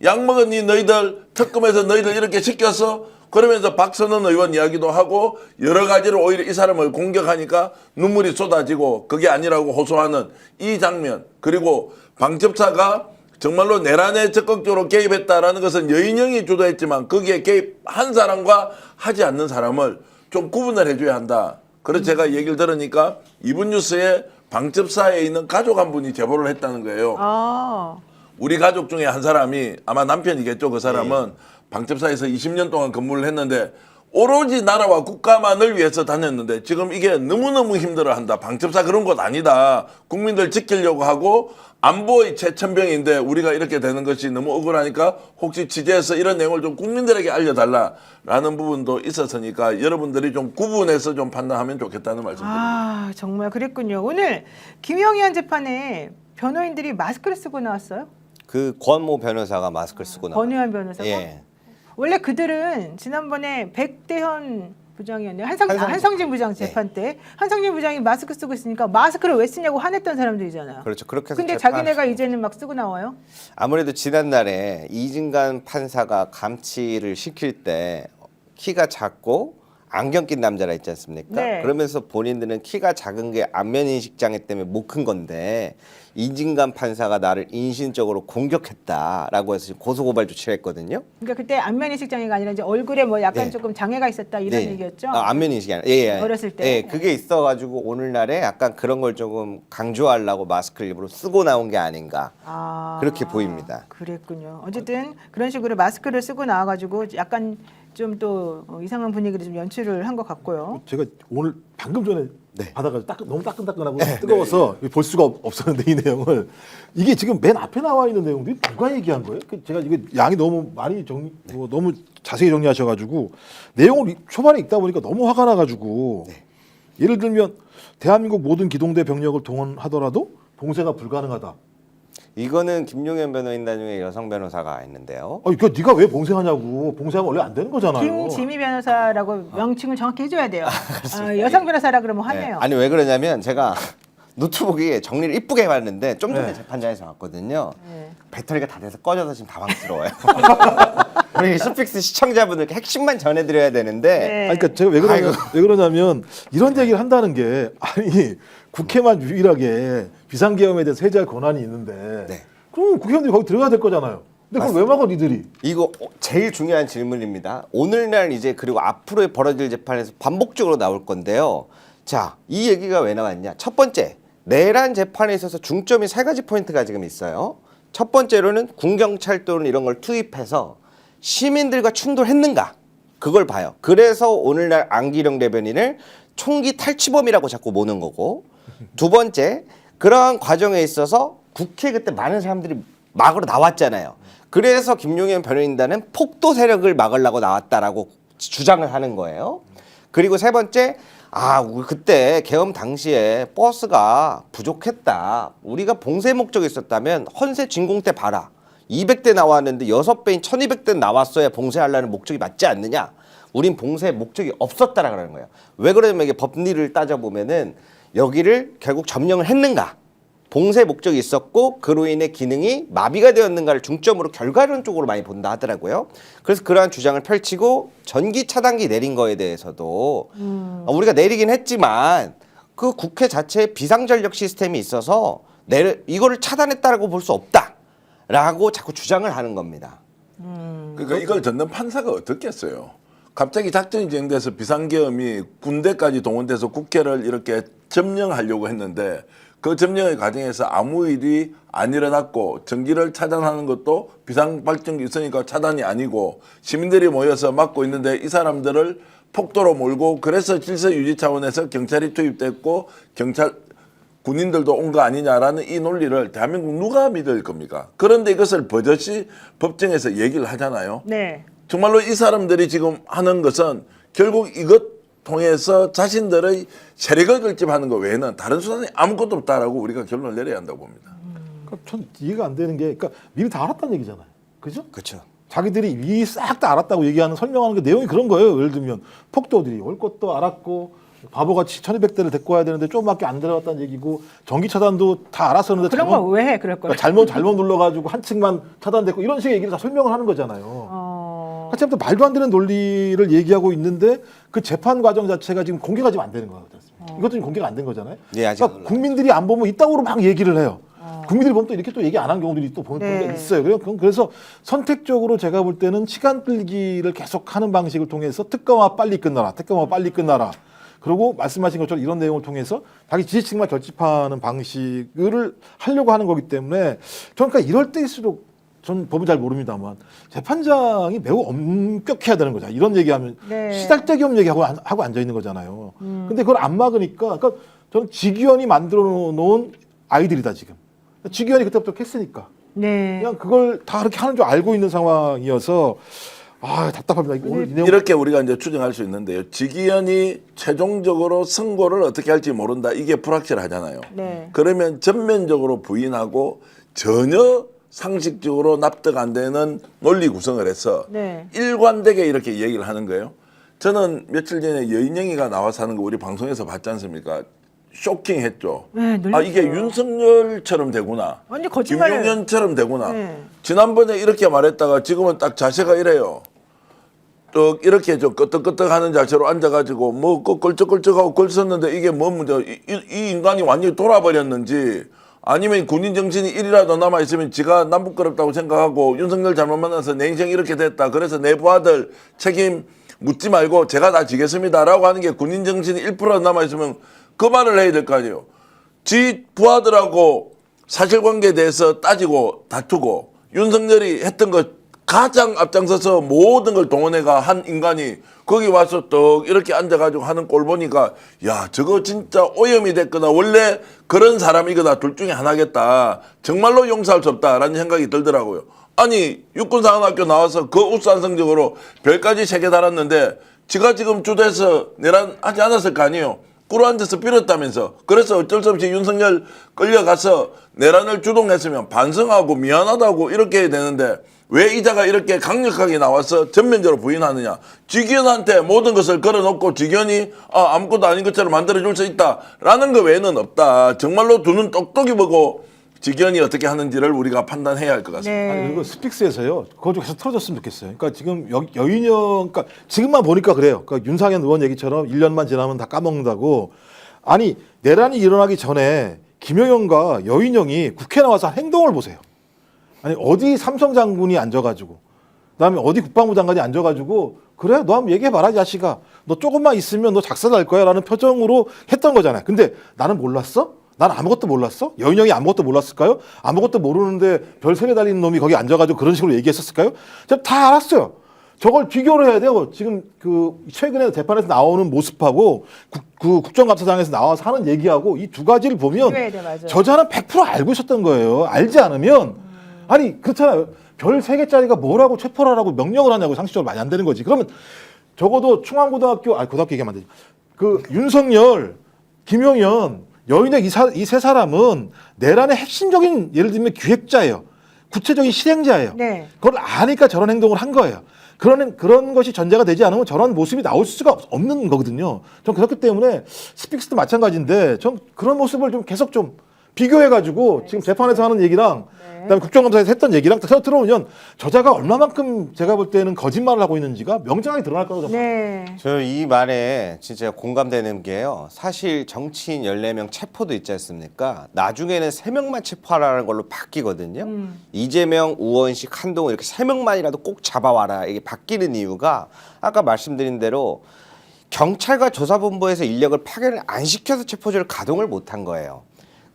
약 먹었니 너희들 특검에서 너희들 이렇게 시켰어? 그러면서 박선원 의원 이야기도 하고 여러 가지로 오히려 이 사람을 공격하니까 눈물이 쏟아지고 그게 아니라고 호소하는 이 장면 그리고 방첩사가 정말로 내란에 적극적으로 개입했다라는 것은 여인영이 주도했지만 거기에 개입한 사람과 하지 않는 사람을 좀 구분을 해줘야 한다. 그래서 제가 얘기를 들으니까 이분 뉴스에 방첩사에 있는 가족 한 분이 제보를 했다는 거예요. 아, 우리 가족 중에 한 사람이 아마 남편이겠죠. 그 사람은 방첩사에서 20년 동안 근무를 했는데 오로지 나라와 국가만을 위해서 다녔는데 지금 이게 너무너무 힘들어한다. 방첩사 그런 곳 아니다. 국민들 지키려고 하고 안보의 최천병인데 우리가 이렇게 되는 것이 너무 억울하니까 혹시 취재해서 이런 내용을 좀 국민들에게 알려달라라는 부분도 있었으니까 여러분들이 좀 구분해서 좀 판단하면 좋겠다는 말씀드립니다. 아, 정말 그랬군요. 오늘 김영현 재판에 변호인들이 마스크를 쓰고 나왔어요? 그 권모 변호사가 마스크를 쓰고 나와요. 권유한 변호사가? 예. 원래 그들은 지난번에 백대현 부장이었네요. 한성진. 한성진 부장 재판 때 한성진 부장이 마스크 쓰고 있으니까 마스크를 왜 쓰냐고 화냈던 사람들이잖아요. 그렇죠. 그렇게 해서 근데 재판- 자기네가 이제는 막 쓰고 나와요? 아무래도 지난날에 이진관 판사가 감치를 시킬 때 키가 작고 안경 낀 남자라 있지 않습니까? 네. 그러면서 본인들은 키가 작은 게 안면인식 장애 때문에 못 큰 건데 이진관 판사가 나를 인신적으로 공격했다라고 해서 지금 고소고발 조치를 했거든요. 그러니까 그때 안면인식 장애가 아니라 이제 얼굴에 뭐 약간 네. 조금 장애가 있었다 이런 네. 얘기였죠? 아, 안면인식이 아니라 예, 예. 어렸을 때. 예, 그게 있어가지고 오늘날에 약간 그런 걸 조금 강조하려고 마스크를 일부러 쓰고 나온 게 아닌가 아, 그렇게 보입니다. 그랬군요. 어쨌든 그런 식으로 마스크를 쓰고 나와가지고 약간 좀 또 이상한 분위기를 좀 연출을 한 것 같고요. 제가 오늘 방금 전에 네. 받아가지고 너무 따끈따끈하고 뜨거워서 볼 수가 없었는데 이 내용을 이게 지금 맨 앞에 나와 있는 내용들이 누가 얘기한 거예요? 제가 이게 양이 너무 많이 너무 자세히 정리하셔가지고 내용을 초반에 읽다 보니까 너무 화가 나가지고 예를 들면 대한민국 모든 기동대 병력을 동원하더라도 봉쇄가 불가능하다. 이거는 김용현 변호인단 중에 여성 변호사가 있는데요. 그러니까 네가 왜 봉쇄하냐고. 봉쇄하면 원래 안 되는 거잖아요. 김지미 변호사라고 명칭을 정확히 해줘야 돼요. 여성 변호사라 그러면 화내요. 아니 왜 그러냐면 제가 노트북에 정리를 이쁘게 해봤는데 좀 전에 재판장에서 왔거든요. 네. 배터리가 다 돼서 꺼져서 지금 당황스러워요. 우리 스픽스 시청자분들께 핵심만 전해드려야 되는데 네. 아니, 그러니까 제가 왜 그러냐면 이런 얘기를 한다는 게 아니 국회만 유일하게 비상계엄에 대해서 해제할 권한이 있는데 네. 그럼 국회의원들이 거기 들어가야 될 거잖아요. 근데 그걸 왜 막아 니들이? 이거 제일 중요한 질문입니다. 오늘날 이제 그리고 앞으로 벌어질 재판에서 반복적으로 나올 건데요. 자, 이 얘기가 왜 나왔냐? 첫 번째, 내란 재판에 있어서 중점이 세 가지 포인트가 지금 있어요. 첫 번째로는 군경찰 또는 이런 걸 투입해서 시민들과 충돌했는가? 그걸 봐요. 그래서 오늘날 안기령 대변인을 총기 탈취범이라고 자꾸 모는 거고, 두 번째, 그러한 과정에 있어서 국회에 그때 많은 사람들이 막으러 나왔잖아요. 그래서 김용현 변호인단은 폭도 세력을 막으려고 나왔다라고 주장을 하는 거예요. 그리고 세 번째, 우리 그때 계엄 당시에 버스가 부족했다. 우리가 봉쇄 목적이 있었다면 헌세 진공 때 봐라. 200대 나왔는데 6배인 1200대 나왔어야 봉쇄하려는 목적이 맞지 않느냐. 우린 봉쇄 목적이 없었다라 그러는 거예요. 왜 그러냐면 이게 법리를 따져보면은 여기를 결국 점령을 했는가. 봉쇄 목적이 있었고 그로 인해 기능이 마비가 되었는가를 중점으로 결과론적으로 많이 본다 하더라고요. 그래서 그러한 주장을 펼치고 전기 차단기 내린 거에 대해서도 우리가 내리긴 했지만 그 국회 자체에 비상전력 시스템이 있어서 이거를 차단했다라고 볼 수 없다라고 자꾸 주장을 하는 겁니다. 그러니까 이걸 듣는 판사가 어떻겠어요? 갑자기 작전이 진행돼서 비상계엄이 군대까지 동원돼서 국회를 이렇게 점령하려고 했는데 그 점령의 과정에서 아무 일이 안 일어났고 전기를 차단하는 것도 비상발전기 있으니까 차단이 아니고 시민들이 모여서 막고 있는데 이 사람들을 폭도로 몰고 그래서 질서 유지 차원에서 경찰이 투입됐고 군인들도 온 거 아니냐라는 이 논리를 대한민국 누가 믿을 겁니까? 그런데 이것을 버젓이 법정에서 얘기를 하잖아요. 네. 정말로 이 사람들이 지금 하는 것은 결국 이것 통해서 자신들의 세력을 결집하는 것 외에는 다른 수단이 아무것도 없다라고 우리가 결론을 내려야 한다고 봅니다. 그러니까 전 이해가 안 되는 게, 그러니까 미리 다 알았다는 얘기잖아요. 그죠? 그렇죠. 자기들이 미리 싹 다 알았다고 얘기하는 설명하는 게 내용이 그런 거예요. 예를 들면 폭도들이 올 것도 알았고 바보같이 1200대를 데리고 와야 되는데 조금밖에 안 들어갔다는 얘기고 전기 차단도 다 알았었는데 그런 거 왜 해? 그럴 거예요. 그러니까 잘못 눌러가지고 한 층만 차단됐고 이런 식의 얘기를 다 설명을 하는 거잖아요. 하여튼 말도 안 되는 논리를 얘기하고 있는데 그 재판 과정 자체가 지금 공개가 지금 안 되는 거거든요. 이것도 지금 공개가 안 된 거잖아요. 네, 아직 그러니까 국민들이 안 보면 이따구로 막 얘기를 해요. 국민들이 보면 또 이렇게 또 얘기 안 한 경우들이 또 보는 네. 게 있어요. 그래서 선택적으로 제가 볼 때는 시간 끌기를 계속하는 방식을 통해서 특검화 빨리 끝나라, 특검화 빨리 끝나라. 그리고 말씀하신 것처럼 이런 내용을 통해서 자기 지지층만 결집하는 방식을 하려고 하는 거기 때문에 저는 그러니까 이럴 때일수록 전 법은 잘 모릅니다만 재판장이 매우 엄격해야 되는 거잖아요. 이런 얘기하면 네. 시달데기 없는 얘기하고 앉아 있는 거잖아요. 근데 그걸 안 막으니까 그러니까 저는 직위원이 만들어 놓은 아이들이다 지금. 직위원이 그때부터 했으니까 네. 그냥 그걸 다 그렇게 하는 줄 알고 있는 상황이어서 아 답답합니다. 오늘 이 내용 이렇게 우리가 이제 추정할 수 있는데요. 직위원이 최종적으로 선고를 어떻게 할지 모른다. 이게 불확실하잖아요. 네. 그러면 전면적으로 부인하고 전혀 상식적으로 납득 안 되는 논리 구성을 해서 네. 일관되게 이렇게 얘기를 하는 거예요. 저는 며칠 전에 여인영이가 나와서 하는 거 우리 방송에서 봤지 않습니까? 쇼킹했죠. 네, 놀랐어요. 아 이게 윤석열처럼 되구나. 완전 거짓말을- 김용현처럼 되구나. 네. 지난번에 이렇게 말했다가 지금은 딱 자세가 이래요. 또 이렇게 좀 끄떡끄떡하는 자세로 앉아가지고 뭐 껄쩍껄쩍하고 글 썼는데 이게 뭐 문제? 이 인간이 완전히 돌아버렸는지 아니면 군인 정신이 1이라도 남아 있으면 지가 남부끄럽다고 생각하고 윤석열 잘못 만나서 내 인생 이렇게 됐다. 그래서 내 부하들 책임 묻지 말고 제가 다 지겠습니다라고 하는 게 군인 정신이 1% 남아 있으면 그 말을 해야 될 거 아니에요. 지 부하들하고 사실관계에 대해서 따지고 다투고 윤석열이 했던 것 가장 앞장서서 모든 걸 동원해가 한 인간이 거기 와서 떡 이렇게 앉아가지고 하는 꼴 보니까 야 저거 진짜 오염이 됐거나 원래 그런 사람이거나 둘 중에 하나겠다. 정말로 용서할 수 없다라는 생각이 들더라고요. 아니 육군사관학교 나와서 그 우수한성적으로 별까지 3개 달았는데 지가 지금 주도해서 내란하지 않았을 거 아니에요. 꿇어앉아서 빌었다면서. 그래서 어쩔 수 없이 윤석열 끌려가서 내란을 주동했으면 반성하고 미안하다고 이렇게 해야 되는데 왜 이자가 이렇게 강력하게 나와서 전면적으로 부인하느냐. 직위원한테 모든 것을 걸어놓고 직위원이 아무것도 아닌 것처럼 만들어줄 수 있다라는 거 외에는 없다. 정말로 두 눈 똑똑히 보고 직위원이 어떻게 하는지를 우리가 판단해야 할 것 같습니다. 네. 아니 그리고 스픽스에서요. 그거 좀 계속 틀어줬으면 좋겠어요. 그러니까 지금 여인영, 그러니까 지금만 보니까 그래요. 그러니까 윤상현 의원 얘기처럼 1년만 지나면 다 까먹는다고. 아니 내란이 일어나기 전에 김영현과 여인영이 국회 나와서 행동을 보세요. 아니 어디 삼성 장군이 앉아가지고, 그다음에 어디 국방부 장관이 앉아가지고 그래 너 한번 얘기해봐라 이 자식아. 너 조금만 있으면 너 작살날 거야라는 표정으로 했던 거잖아요. 근데 나는 몰랐어? 난 아무것도 몰랐어? 여인영이 아무것도 몰랐을까요? 아무것도 모르는데 별 3개 달린 놈이 거기 앉아가지고 그런 식으로 얘기했었을까요? 제가 다 알았어요. 저걸 비교를 해야 돼요. 지금 그 최근에 재판에서 나오는 모습하고 그 국정감사장에서 나와서 하는 얘기하고 이 두 가지를 보면 비교해야 돼, 맞아요. 저자는 100% 알고 있었던 거예요. 알지 않으면 아니 그렇잖아요. 별 3개짜리가 뭐라고 체포를 하라고 명령을 하냐고 상식적으로 많이 안 되는 거지. 그러면 적어도 충암고등학교 고등학교 얘기하면 안 되지. 그 윤석열, 김용현, 여인의 이 세 사람은 내란의 핵심적인 예를 들면 기획자예요. 구체적인 실행자예요. 네. 그걸 아니까 저런 행동을 한 거예요. 그런 것이 전제가 되지 않으면 저런 모습이 나올 수가 없는 거거든요. 전 그렇기 때문에 스픽스도 마찬가지인데 전 그런 모습을 좀 계속 좀 비교해가지고 지금 재판에서 하는 얘기랑 그다음에 국정감사에서 했던 얘기랑 들어오면 저자가 얼마만큼 제가 볼 때는 거짓말을 하고 있는지가 명확하게 드러날 거라고 생각합니다. 네. 저 이 말에 진짜 공감되는 게요. 사실 정치인 14명 체포도 있지 않습니까? 나중에는 3명만 체포하라는 걸로 바뀌거든요. 이재명, 우원식, 한동훈 이렇게 3명만이라도 꼭 잡아와라. 이게 바뀌는 이유가 아까 말씀드린 대로 경찰과 조사본부에서 인력을 파견을 안 시켜서 체포조를 가동을 못한 거예요.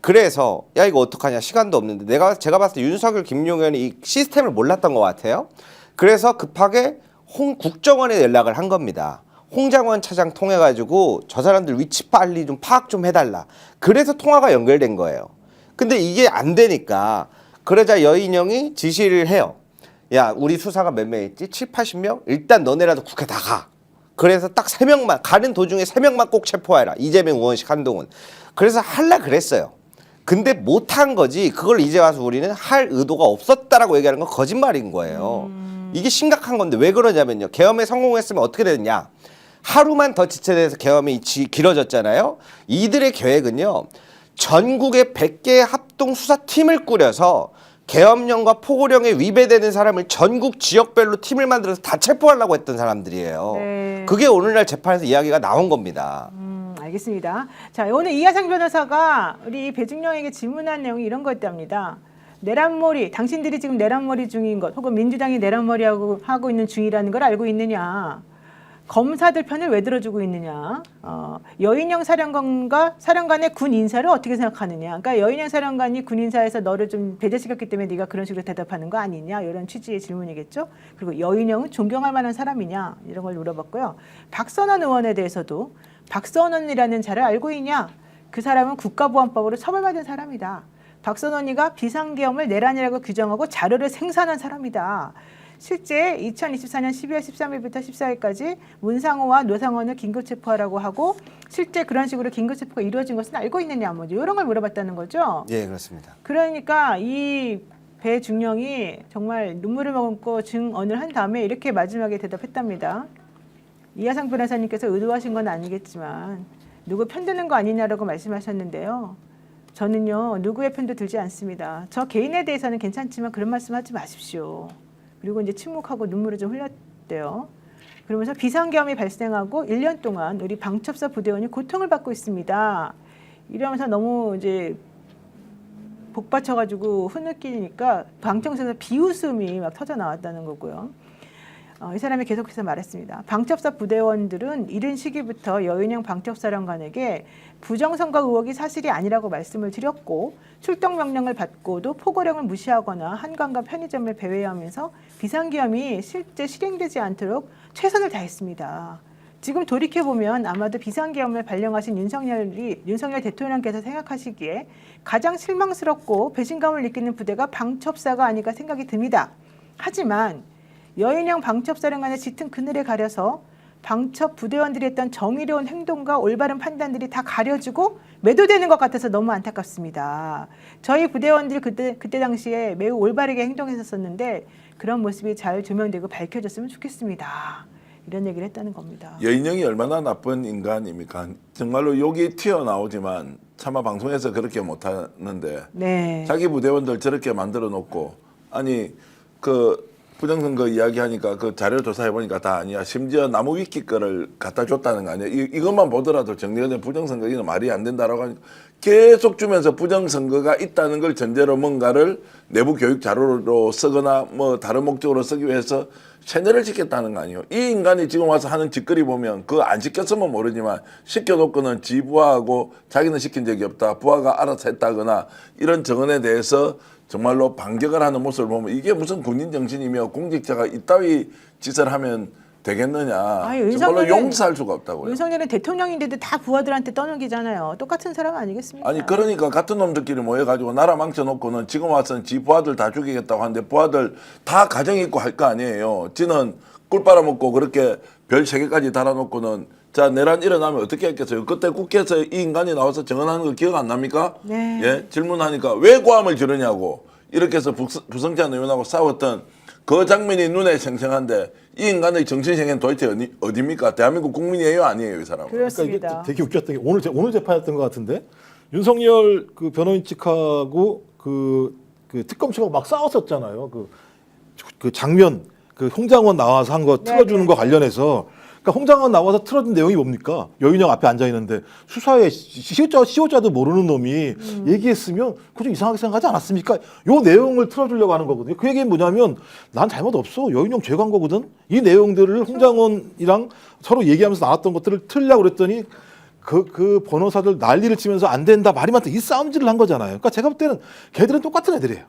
그래서 야 이거 어떡하냐 시간도 없는데 제가 봤을 때 윤석열 김용현이 이 시스템을 몰랐던 것 같아요. 그래서 급하게 홍 국정원에 연락을 한 겁니다. 홍장원 차장 통해가지고 저 사람들 위치 빨리 좀 파악 좀 해달라. 그래서 통화가 연결된 거예요. 근데 이게 안 되니까 그러자 여인영이 지시를 해요. 야, 우리 수사가 몇 명 있지? 7, 80명? 일단 너네라도 국회 다 가. 그래서 딱 3명만, 가는 도중에 3명만 꼭 체포해라. 이재명, 우원식, 한동훈. 그래서 할라 그랬어요. 근데 못한 거지. 그걸 이제 와서 우리는 할 의도가 없었다라고 얘기하는 건 거짓말인 거예요. 이게 심각한 건데 왜 그러냐면요. 계엄에 성공했으면 어떻게 되느냐. 하루만 더 지체돼서 계엄이 길어졌잖아요. 이들의 계획은요. 전국에 100개의 합동 수사팀을 꾸려서 계엄령과 포고령에 위배되는 사람을 전국 지역별로 팀을 만들어서 다 체포하려고 했던 사람들이에요. 네. 그게 오늘날 재판에서 이야기가 나온 겁니다. 알겠습니다. 자, 오늘 이하상 변호사가 우리 배중령에게 질문한 내용이 이런 거였답니다. 내란몰이, 당신들이 지금 내란몰이 중인 것, 혹은 민주당이 내란몰이하고 하고 있는 중이라는 걸 알고 있느냐? 검사들 편을 왜 들어주고 있느냐? 여인영 사령관과 사령관의 군 인사를 어떻게 생각하느냐? 그러니까 여인영 사령관이 군 인사에서 너를 좀 배제시켰기 때문에 네가 그런 식으로 대답하는 거 아니냐? 이런 취지의 질문이겠죠. 그리고 여인영은 존경할 만한 사람이냐? 이런 걸 물어봤고요. 박선원 의원에 대해서도 박선원이라는 자를 알고 있냐? 그 사람은 국가보안법으로 처벌받은 사람이다. 박선원이가 비상계엄을 내란이라고 규정하고 자료를 생산한 사람이다. 실제 2024년 12월 13일부터 14일까지 문상호와 노상원을 긴급체포하라고 하고 실제 그런 식으로 긴급체포가 이루어진 것은 알고 있느냐 뭐 이런 걸 물어봤다는 거죠. 예, 그렇습니다. 그러니까 이 배중령이 정말 눈물을 머금고 증언을 한 다음에 이렇게 마지막에 대답했답니다. 이하상 변호사님께서 의도하신 건 아니겠지만 누구 편드는 거 아니냐라고 말씀하셨는데요. 저는요 누구의 편도 들지 않습니다. 저 개인에 대해서는 괜찮지만 그런 말씀하지 마십시오. 그리고 이제 침묵하고 눈물을 좀 흘렸대요. 그러면서 비상계엄이 발생하고 1년 동안 우리 방첩사 부대원이 고통을 받고 있습니다. 이러면서 너무 이제 복받쳐가지고 흐느끼니까 방청석에서 비웃음이 막 터져 나왔다는 거고요. 이 사람이 계속해서 말했습니다. 방첩사 부대원들은 이른 시기부터 여인영 방첩사령관에게 부정선거 의혹이 사실이 아니라고 말씀을 드렸고 출동 명령을 받고도 포고령을 무시하거나 한강과 편의점을 배회하면서 비상계엄이 실제 실행되지 않도록 최선을 다했습니다. 지금 돌이켜보면 아마도 비상계엄을 발령하신 윤석열 대통령께서 생각하시기에 가장 실망스럽고 배신감을 느끼는 부대가 방첩사가 아닐까 생각이 듭니다. 하지만 여인영 방첩사령관의 짙은 그늘에 가려서 방첩 부대원들이 했던 정의로운 행동과 올바른 판단들이 다 가려지고 매도되는 것 같아서 너무 안타깝습니다. 저희 부대원들이 그때 당시에 매우 올바르게 행동했었는데 그런 모습이 잘 조명되고 밝혀졌으면 좋겠습니다. 이런 얘기를 했다는 겁니다. 여인영이 얼마나 나쁜 인간입니까? 정말로 욕이 튀어나오지만 차마 방송에서 그렇게 못하는데 네. 자기 부대원들 저렇게 만들어 놓고 아니 그 부정선거 이야기하니까 그 자료 조사해 보니까 다 아니야. 심지어 나무 위키 거를 갖다 줬다는 거 아니야. 이것만 보더라도 정리가 된 부정선거 이거 말이 안 된다라고 하니까 계속 주면서 부정선거가 있다는 걸 전제로 뭔가를 내부 교육 자료로 쓰거나 뭐 다른 목적으로 쓰기 위해서 채널을 짓겠다는 거 아니에요. 이 인간이 지금 와서 하는 짓거리 보면 그거 안 시켰으면 모르지만 시켜놓고는 지 부하하고 자기는 시킨 적이 없다. 부하가 알아서 했다거나 이런 정언에 대해서 정말로 반격을 하는 모습을 보면 이게 무슨 군인 정신이며 공직자가 이따위 짓을 하면 되겠느냐. 정말로 용서할 수가 없다고요. 윤석열은 대통령인데도 다 부하들한테 떠넘기잖아요. 똑같은 사람 아니겠습니까? 아니 그러니까 같은 놈들끼리 모여가지고 나라 망쳐놓고는 지금 와서는 지 부하들 다 죽이겠다고 하는데 부하들 다 가정 있고 할 거 아니에요. 지는 꿀 빨아먹고 그렇게 별 3개까지 달아놓고는 자 내란 일어나면 어떻게 했겠어요? 그때 국회에서 이 인간이 나와서 정언하는 거 기억 안 납니까? 네. 예? 질문하니까 왜 고함을 지르냐고 이렇게 해서 부성찬 의원하고 싸웠던 그 장면이 눈에 생생한데 이 인간의 정신세계는 도대체 어디입니까? 대한민국 국민이에요 아니에요 이 사람은? 그렇습니다. 그러니까 이게 되게 웃겼던 게 오늘 재판이었던 것 같은데 윤석열 그 변호인 측하고 그 특검 측하고 막 싸웠었잖아요. 그 장면 그 홍장원 나와서 한 거 틀어주는 거 관련해서. 그러니까 홍장원 나와서 틀어준 내용이 뭡니까? 여인영 앞에 앉아 있는데 수사에 시효자도 모르는 놈이 얘기했으면 그좀 이상하게 생각하지 않았습니까? 요 내용을 틀어주려고 하는 거거든요. 그 얘기는 뭐냐면 난 잘못 없어. 여인영 죄간 거거든. 이 내용들을 홍장원이랑 서로 얘기하면서 나왔던 것들을 틀려고 그랬더니 그 변호사들 난리를 치면서 안 된다 말이 많다 이 싸움질을 한 거잖아요. 그러니까 제가 볼 때는 걔들은 똑같은 애들이에요.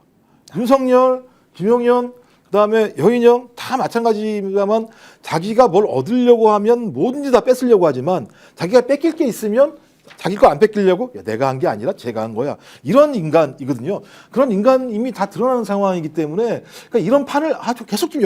윤석열, 김용현 그다음에 여인형 다 마찬가지입니다만 자기가 뭘 얻으려고 하면 뭐든지 다 뺏으려고 하지만 자기가 뺏길 게 있으면 자기 거 안 뺏기려고 야, 내가 한 게 아니라 제가 한 거야. 이런 인간이거든요. 그런 인간 이미 다 드러나는 상황이기 때문에 그러니까 이런 판을 아주 계속 좀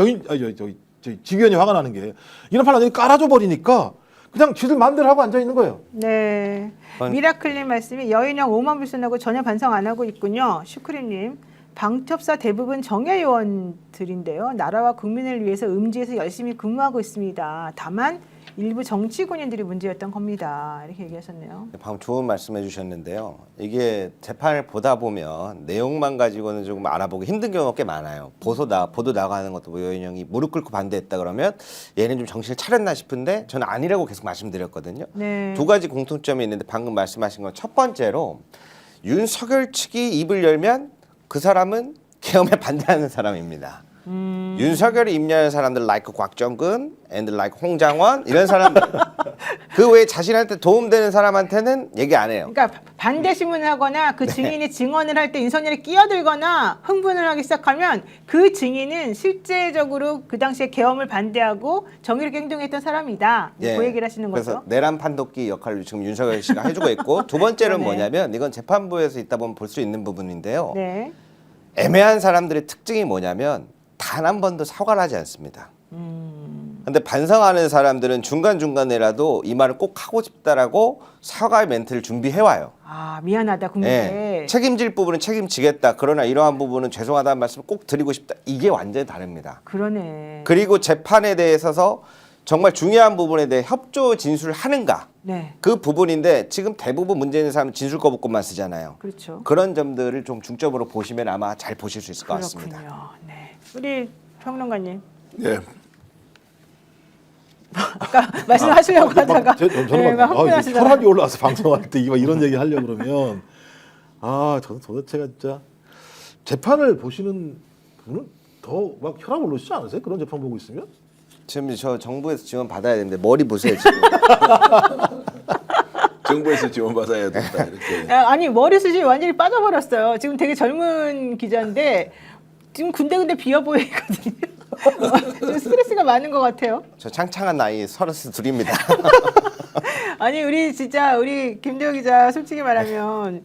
지휘원이 화가 나는 게 이런 판을 완전히 깔아줘 버리니까 그냥 지들 마음대로 하고 앉아 있는 거예요. 네. 미라클님 말씀이 여인형 오만 불순하고 전혀 반성 안 하고 있군요. 슈크림님. 방첩사 대부분 정예 요원들인데요. 나라와 국민을 위해서 음지에서 열심히 근무하고 있습니다. 다만 일부 정치 군인들이 문제였던 겁니다. 이렇게 얘기하셨네요. 방금 좋은 말씀해 주셨는데요. 이게 재판을 보다 보면 내용만 가지고는 조금 알아보기 힘든 경우가 꽤 많아요. 보도 나가는 것도 뭐 여인형이 무릎 꿇고 반대했다 그러면 얘는 좀 정신을 차렸나 싶은데 저는 아니라고 계속 말씀드렸거든요. 네. 두 가지 공통점이 있는데 방금 말씀하신 건 첫 번째로 윤석열 측이 입을 열면 그 사람은 계엄에 반대하는 사람입니다. 윤석열이 입냐는 사람들 like 곽정근 and like 홍장원 이런 사람들 그 외에 자신한테 도움되는 사람한테는 얘기 안 해요. 그러니까 반대 신문을 하거나 그 증인이 증언을 할 때 윤석열이 끼어들거나 흥분을 하기 시작하면 그 증인은 실제적으로 그 당시에 계엄을 반대하고 정의롭게 행동했던 사람이다. 예. 그 얘기를 하시는 그래서 거죠. 내란 판독기 역할을 지금 윤석열 씨가 해주고 있고 두 번째는 네. 뭐냐면 이건 재판부에서 있다 보면 볼 수 있는 부분인데요. 네. 애매한 사람들의 특징이 뭐냐면 단 한 번도 사과를 하지 않습니다. 근데 반성하는 사람들은 중간중간에라도 이 말을 꼭 하고 싶다라고 사과의 멘트를 준비해 와요. 아 미안하다 국민께. 예. 책임질 부분은 책임지겠다. 그러나 이러한 부분은 죄송하다는 말씀을 꼭 드리고 싶다. 이게 완전히 다릅니다. 그러네. 그리고 재판에 대해서서 정말 중요한 부분에 대해 협조 진술을 하는가. 네. 그 부분인데 지금 대부분 문제 있는 사람은 진술 거부권만 쓰잖아요. 그렇죠. 그런 점들을 좀 중점으로 보시면 아마 잘 보실 수 있을 것 같습니다. 그렇군요. 네. 우리 평론가님 예. 아까 말씀하시려고 하다가 저는 막 막 흥분하시다가 혈압이 올라와서 방송할 때 이런 얘기 하려고 그러면 저는 도대체가 진짜 재판을 보시는 분은 더 막 혈압 올라오시지 않으세요? 그런 재판 보고 있으면? 지금 저 정부에서 지원 받아야 되는데 머리 보세요 지금. 정부에서 지원받아야 된다 이렇게. 아니 머리숱이 완전히 빠져버렸어요. 지금 되게 젊은 기자인데 지금 군데 비어 보이거든요. 좀 스트레스가 많은 것 같아요. 저 창창한 나이 32입니다. 아니 우리 김대호 기자 솔직히 말하면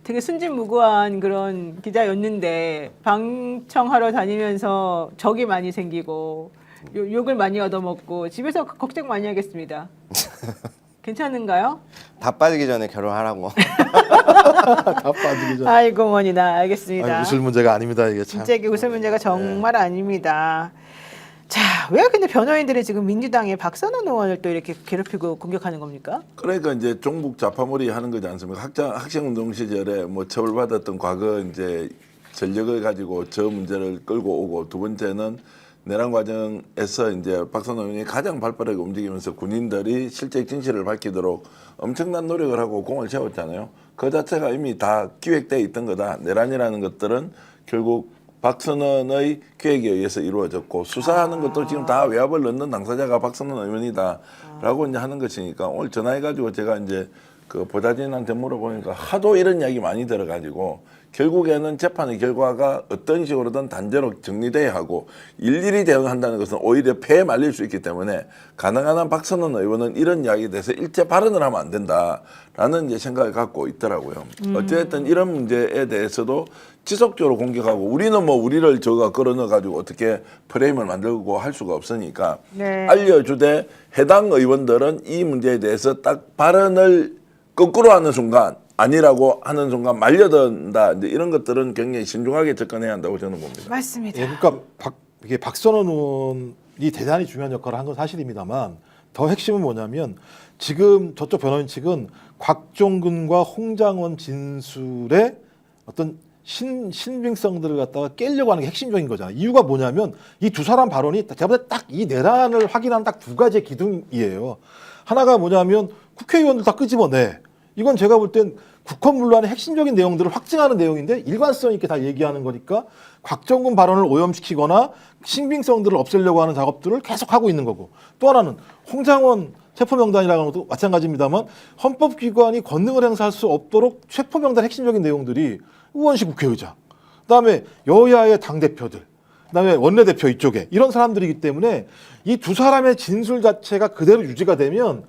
되게 순진무구한 그런 기자였는데 방청하러 다니면서 적이 많이 생기고 욕을 많이 얻어먹고 집에서 걱정 많이 하겠습니다. 괜찮은가요? 다 빠지기 전에 결혼하라고. 다 빠지기 전. 아이고 머니나 알겠습니다. 웃을 문제가 아닙니다 이게 참. 진짜 이게 웃을 문제가 정말 아닙니다. 자, 왜 근데 변호인들이 지금 민주당의 박선원 의원을 또 이렇게 괴롭히고 공격하는 겁니까? 그러니까 이제 종북 좌파몰이 하는 거지 않습니까? 학생운동 시절에 뭐 처벌받았던 과거 이제 전력을 가지고 저 문제를 끌고 오고 두 번째는 내란 과정에서 이제 박선원 의원이 가장 발빠르게 움직이면서 군인들이 실제 진실을 밝히도록 엄청난 노력을 하고 공을 세웠잖아요. 그 자체가 이미 다 기획되어 있던 거다. 내란이라는 것들은 결국 박선원의 계획에 의해서 이루어졌고 수사하는 것도 지금 다 외압을 넣는 당사자가 박선원 의원이다라고 이제 하는 것이니까 오늘 전화해가지고 제가 이제 그 보좌진한테 물어보니까 하도 이런 이야기 많이 들어가지고 결국에는 재판의 결과가 어떤 식으로든 단죄로 정리돼야 하고 일일이 대응한다는 것은 오히려 패에 말릴 수 있기 때문에 가능한 한 박선원 의원은 이런 이야기에 대해서 일제 발언을 하면 안 된다라는 이제 생각을 갖고 있더라고요. 어쨌든 이런 문제에 대해서도 지속적으로 공격하고 우리는 뭐 우리를 저가 끌어넣어 가지고 어떻게 프레임을 만들고 할 수가 없으니까 네. 알려주되 해당 의원들은 이 문제에 대해서 딱 발언을 거꾸로 하는 순간 아니라고 하는 순간 말려든다 이제 이런 것들은 굉장히 신중하게 접근해야 한다고 저는 봅니다. 맞습니다. 예, 그러니까 이게 박선원 의원이 대단히 중요한 역할을 한 건 사실입니다만 더 핵심은 뭐냐면 지금 저쪽 변호인 측은 곽종근과 홍장원 진술의 어떤 신빙성들을 갖다가 깨려고 하는 게 핵심적인 거잖아요. 이유가 뭐냐면 이 두 사람 발언이 제가 볼 때 딱 이 내란을 확인하는 딱 두 가지의 기둥이에요. 하나가 뭐냐면 국회의원들 다 끄집어내. 이건 제가 볼 땐 국헌문란의 핵심적인 내용들을 확증하는 내용인데 일관성 있게 다 얘기하는 거니까 곽정근 발언을 오염시키거나 신빙성들을 없애려고 하는 작업들을 계속하고 있는 거고 또 하나는 홍장원 체포명단이라는 것도 마찬가지입니다만 헌법기관이 권능을 행사할 수 없도록 체포명단 핵심적인 내용들이 의원실 국회의장 그다음에 여야의 당대표들 그다음에 원내대표 이쪽에 이런 사람들이기 때문에 이 두 사람의 진술 자체가 그대로 유지가 되면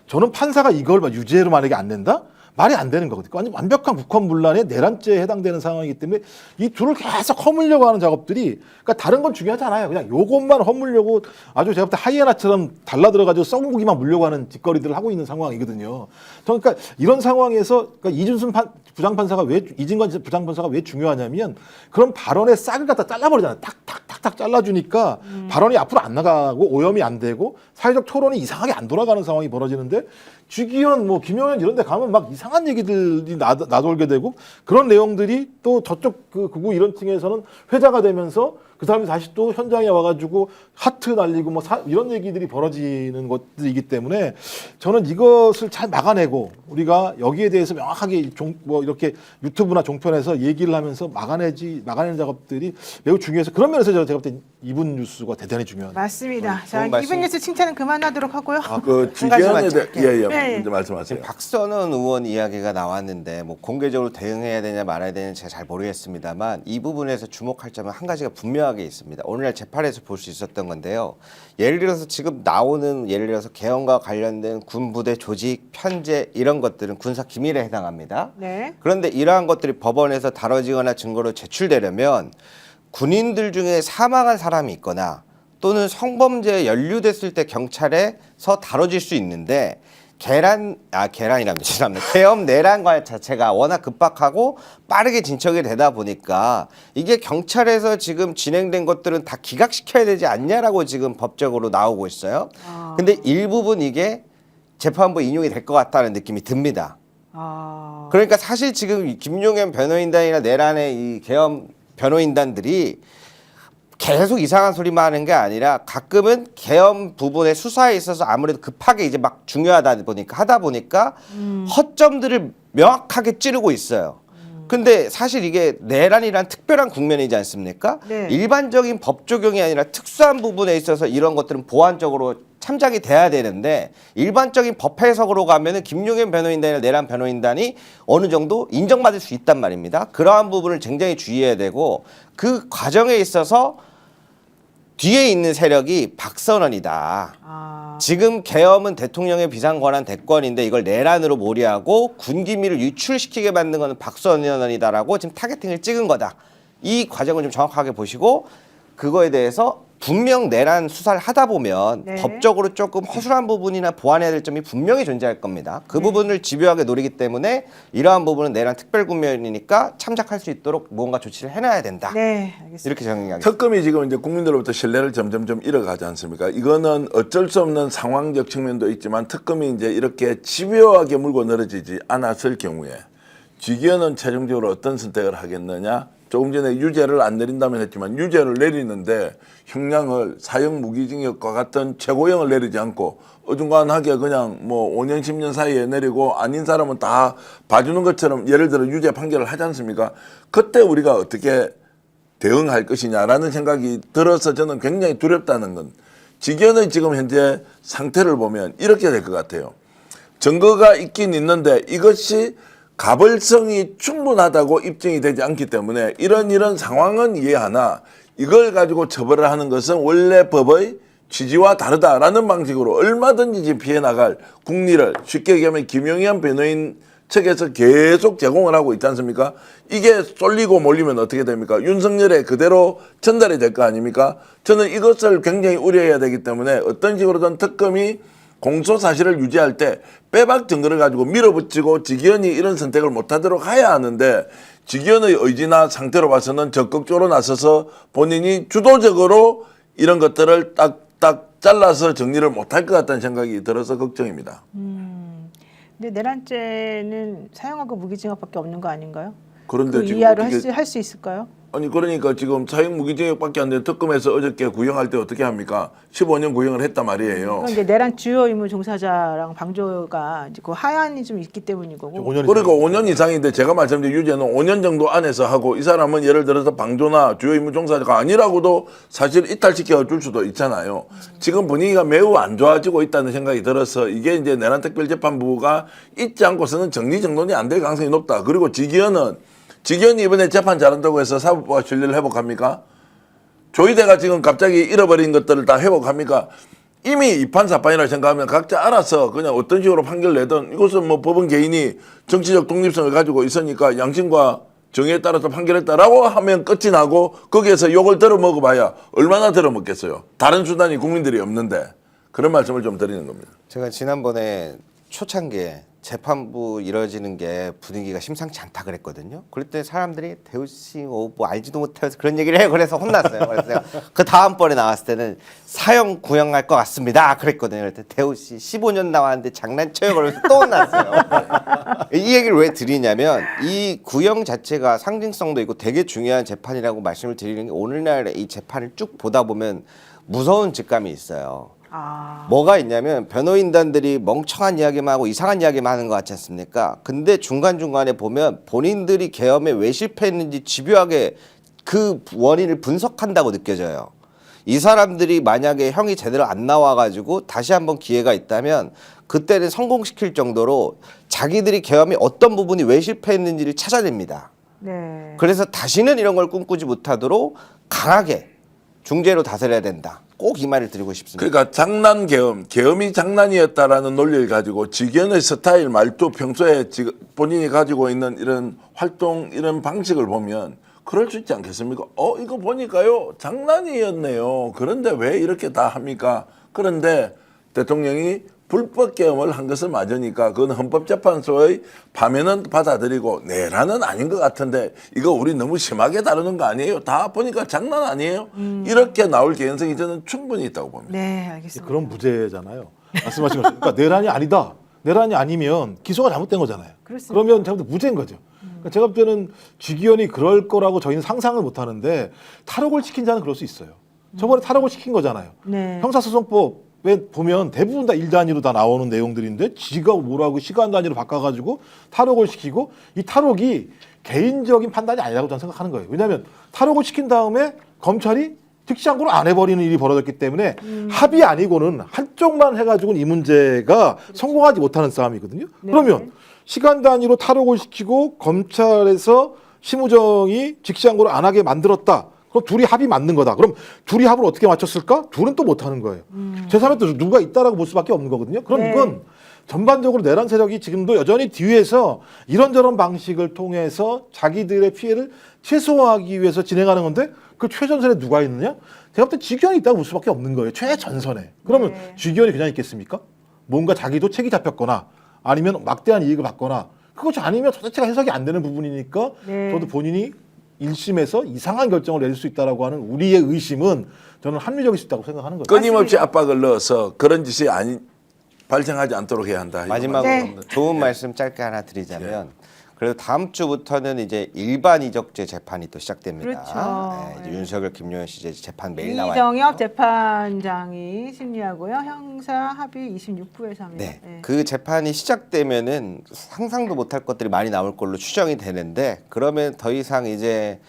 저는 판사가 이걸 유죄로 만약에 안 낸다? 말이 안 되는 거거든요. 아니 완벽한 국헌문란의 내란죄에 해당되는 상황이기 때문에 이 둘을 계속 허물려고 하는 작업들이 그러니까 다른 건 중요하지 않아요. 그냥 요것만 허물려고 아주 제가 볼 때 하이에나처럼 달라들어가지고 썩은 고기만 물려고 하는 짓거리들을 하고 있는 상황이거든요. 그러니까 이런 상황에서 그러니까 이준순 부장판사가 이진관 부장판사가 왜 중요하냐면 그런 발언의 싹을 갖다 잘라버리잖아요. 탁탁탁탁 잘라주니까 발언이 앞으로 안 나가고 오염이 안 되고 사회적 토론이 이상하게 안 돌아가는 상황이 벌어지는데 주기현 뭐 김용현 이런 데 가면 막 이상한 얘기들이 나돌게 되고 그런 내용들이 또 저쪽 그 극우 이런 층에서는 회자가 되면서 그 사람이 다시 또 현장에 와가지고 하트 날리고 뭐 이런 얘기들이 벌어지는 것들이기 때문에 저는 이것을 잘 막아내고 우리가 여기에 대해서 명확하게 뭐 이렇게 유튜브나 종편에서 얘기를 하면서 막아내는 작업들이 매우 중요해서 그런 면에서 제가 볼 때 이분 뉴스가 대단히 중요하다. 맞습니다. 자, 좋은 말씀. 이분 뉴스 칭찬은 그만하도록 하고요. 그 가지만 지기현에 대해 네. 먼저 말씀하세요. 박선원 의원 이야기가 나왔는데 뭐 공개적으로 대응해야 되냐 말아야 되냐 제가 잘 모르겠습니다만 이 부분에서 주목할 점은 한 가지가 분명하게 있습니다. 오늘날 재판에서 볼 수 있었던 건데요. 예를 들어서 지금 나오는 예를 들어서 개헌과 관련된 군부대 조직, 편제 이런 것들은 군사 기밀에 해당합니다. 네. 그런데 이러한 것들이 법원에서 다뤄지거나 증거로 제출되려면 군인들 중에 사망한 사람이 있거나 또는 성범죄에 연루됐을 때 경찰에서 다뤄질 수 있는데 계란이랍니다. 죄송합니다. 계엄 내란 자체가 워낙 급박하고 빠르게 진척이 되다 보니까 이게 경찰에서 지금 진행된 것들은 다 기각시켜야 되지 않냐라고 지금 법적으로 나오고 있어요. 근데 일부분 이게 재판부 인용이 될 것 같다는 느낌이 듭니다. 그러니까 사실 지금 김용현 변호인단이나 내란의 이 계엄 변호인단들이 계속 이상한 소리만 하는 게 아니라 가끔은 계엄 부분의 수사에 있어서 아무래도 급하게 이제 막 중요하다 보니까 하다 보니까 허점들을 명확하게 찌르고 있어요. 근데 사실 이게 내란이란 특별한 국면이지 않습니까? 네. 일반적인 법 적용이 아니라 특수한 부분에 있어서 이런 것들은 보완적으로 참작이 돼야 되는데 일반적인 법 해석으로 가면은 김용현 변호인단이나 내란 변호인단이 어느 정도 인정받을 수 있단 말입니다. 그러한 부분을 굉장히 주의해야 되고 그 과정에 있어서 뒤에 있는 세력이 박선원이다. 지금 계엄은 대통령의 비상권한 대권인데 이걸 내란으로 몰이하고 군기밀을 유출시키게 만든 것은 박선원이다라고 지금 타겟팅을 찍은 거다. 이 과정을 좀 정확하게 보시고 그거에 대해서 분명 내란 수사를 하다 보면 네. 법적으로 조금 허술한 부분이나 보완해야 될 점이 분명히 존재할 겁니다. 그 부분을 집요하게 노리기 때문에 이러한 부분은 내란 특별 국면이니까 참작할 수 있도록 무언가 조치를 해놔야 된다. 네, 알겠습니다. 이렇게 정리하겠습니다. 특검이 지금 이제 국민들로부터 신뢰를 점점점 잃어가지 않습니까? 이거는 어쩔 수 없는 상황적 측면도 있지만 특검이 이제 이렇게 집요하게 물고 늘어지지 않았을 경우에 지기현은 최종적으로 어떤 선택을 하겠느냐? 조금 전에 유죄를 안 내린다면 했지만 유죄를 내리는데 형량을 사형 무기징역과 같은 최고형을 내리지 않고 어중간하게 그냥 뭐 5년 10년 사이에 내리고 아닌 사람은 다 봐주는 것처럼 예를 들어 유죄 판결을 하지 않습니까? 그때 우리가 어떻게 대응할 것이냐라는 생각이 들어서 저는 굉장히 두렵다는 건 지기현의 지금 현재 상태를 보면 이렇게 될 것 같아요. 증거가 있긴 있는데 이것이 가벌성이 충분하다고 입증이 되지 않기 때문에 이런 상황은 이해하나 이걸 가지고 처벌을 하는 것은 원래 법의 취지와 다르다라는 방식으로 얼마든지 피해 나갈 국리를 쉽게 얘기하면 김용현 변호인 측에서 계속 제공을 하고 있지 않습니까? 이게 쏠리고 몰리면 어떻게 됩니까? 윤석열에 그대로 전달이 될 거 아닙니까? 저는 이것을 굉장히 우려해야 되기 때문에 어떤 식으로든 특검이 공소 사실을 유지할 때 빼박 증거를 가지고 밀어붙이고 지기현이 이런 선택을 못하도록 해야 하는데 지기현의 의지나 상태로 봐서는 적극적으로 나서서 본인이 주도적으로 이런 것들을 딱딱 잘라서 정리를 못할 것 같다는 생각이 들어서 걱정입니다. 근데 내란죄는 사형하고 무기징역밖에 없는 거 아닌가요? 그런데 그 지금 이하로 어떻게 할 수 있을까요? 아니 그러니까 지금 사형 무기징역밖에 안 되는 특검에서 어저께 구형할 때 어떻게 합니까? 15년 구형을 했단 말이에요. 그건 이제 내란 주요 임무 종사자랑 방조가 이제 그 하한이 좀 있기 때문인 거고. 5년 그러니까 5년 이상인데 제가 말씀드린 유죄는 5년 정도 안에서 하고 이 사람은 예를 들어서 방조나 주요 임무 종사자가 아니라고도 사실 이탈시켜 줄 수도 있잖아요. 지금 분위기가 매우 안 좋아지고 있다는 생각이 들어서 이게 이제 내란특별재판부가 잊지 않고서는 정리정돈이 안 될 가능성이 높다. 그리고 지기현이 이번에 재판 잘한다고 해서 사법부가 신뢰를 회복합니까? 조희대가 지금 갑자기 잃어버린 것들을 다 회복합니까? 이미 이판사판이라 생각하면 각자 알아서 그냥 어떤 식으로 판결 내든 이것은 뭐 법원 개인이 정치적 독립성을 가지고 있으니까 양심과 정의에 따라서 판결했다라고 하면 끝이 나고 거기에서 욕을 들어먹어봐야 얼마나 들어먹겠어요. 다른 수단이 국민들이 없는데 그런 말씀을 좀 드리는 겁니다. 제가 지난번에 초창기에 재판부 이뤄지는 게 분위기가 심상치 않다 그랬거든요. 그럴 때 사람들이 대우씨 뭐 알지도 못해서 그런 얘기를 해요. 그래서 혼났어요. 그래서 제가 그 다음번에 나왔을 때는 사형 구형할 것 같습니다. 그랬거든요. 그랬더니 대우씨 15년 나왔는데 장난쳐요. 그러면서 또 혼났어요. 이 얘기를 왜 드리냐면 이 구형 자체가 상징성도 있고 되게 중요한 재판이라고 말씀을 드리는 게 오늘날 이 재판을 쭉 보다 보면 무서운 직감이 있어요. 뭐가 있냐면 변호인단들이 멍청한 이야기만 하고 이상한 이야기만 하는 것 같지 않습니까? 근데 중간중간에 보면 본인들이 계엄에 왜 실패했는지 집요하게 그 원인을 분석한다고 느껴져요. 이 사람들이 만약에 형이 제대로 안 나와가지고 다시 한번 기회가 있다면 그때는 성공시킬 정도로 자기들이 계엄이 어떤 부분이 왜 실패했는지를 찾아냅니다. 네. 그래서 다시는 이런 걸 꿈꾸지 못하도록 강하게 중재로 다스려야 된다. 꼭 이 말을 드리고 싶습니다. 그러니까 장난 계엄, 계엄이 장난이었다라는 논리를 가지고 직연의 스타일, 말투, 평소에 본인이 가지고 있는 이런 활동, 이런 방식을 보면 그럴 수 있지 않겠습니까? 이거 보니까요, 장난이었네요. 그런데 왜 이렇게 다 합니까? 그런데 대통령이 불법 계엄을 한 것은 맞으니까 그건 헌법재판소의 파면은 받아들이고 내란은 아닌 것 같은데 이거 우리 너무 심하게 다루는 거 아니에요? 다 보니까 장난 아니에요? 이렇게 나올 개연성이 저는 충분히 있다고 봅니다. 네, 알겠습니다. 그런 무죄잖아요. 말씀하신 것처럼. 그러니까 내란이 아니다. 내란이 아니면 기소가 잘못된 거잖아요. 그렇습니다. 그러면 잘못 무죄인 거죠. 그러니까 제가 볼 때는 주기현이 그럴 거라고 저희는 상상을 못 하는데 탈옥을 시킨 자는 그럴 수 있어요. 저번에 탈옥을 시킨 거잖아요. 네. 형사소송법에 보면 대부분 다 일 단위로 다 나오는 내용들인데 지가 뭐라고 시간 단위로 바꿔가지고 탈옥을 시키고 이 탈옥이 개인적인 판단이 아니라고 저는 생각하는 거예요. 왜냐하면 탈옥을 시킨 다음에 검찰이 특시항고를 안 해버리는 일이 벌어졌기 때문에 합의 아니고는 한쪽만 해가지고는 이 문제가 성공하지 못하는 싸움이거든요. 네. 그러면 시간 단위로 탈옥을 시키고 검찰에서 심우정이 직시항고를 안 하게 만들었다. 그럼 둘이 합이 맞는 거다. 그럼 둘이 합을 어떻게 맞췄을까? 둘은 또 못하는 거예요. 제3의 또 누가 있다라고 볼 수밖에 없는 거거든요. 그럼 네. 이건 전반적으로 내란 세력이 지금도 여전히 뒤에서 이런저런 방식을 통해서 자기들의 피해를 최소화하기 위해서 진행하는 건데 그 최전선에 누가 있느냐? 제가 볼 때 직견이 있다고 볼 수밖에 없는 거예요. 최전선에. 그러면 네. 직견이 그냥 있겠습니까? 뭔가 자기도 책이 잡혔거나 아니면 막대한 이익을 받거나 그것이 아니면 자체가 해석이 안 되는 부분이니까 네. 저도 본인이 1심에서 이상한 결정을 내릴 수 있다라고 하는 우리의 의심은 저는 합리적일 수 있다고 생각하는 거죠. 끊임없이 압박을 넣어서 그런 짓이 발생하지 않도록 해야 한다. 마지막으로 네. 좋은 말씀 짧게 하나 드리자면 그래도 다음 주부터는 이제 일반 이적죄 재판이 또 시작됩니다. 그렇죠. 이제 네. 윤석열, 김용현 씨 이제 재판 매일 나와요. 이정엽 재판장이 심리하고요. 형사 합의 26부에서 합니다. 네. 네. 그 재판이 시작되면은 상상도 못할 것들이 많이 나올 걸로 추정이 되는데 그러면 더 이상 이제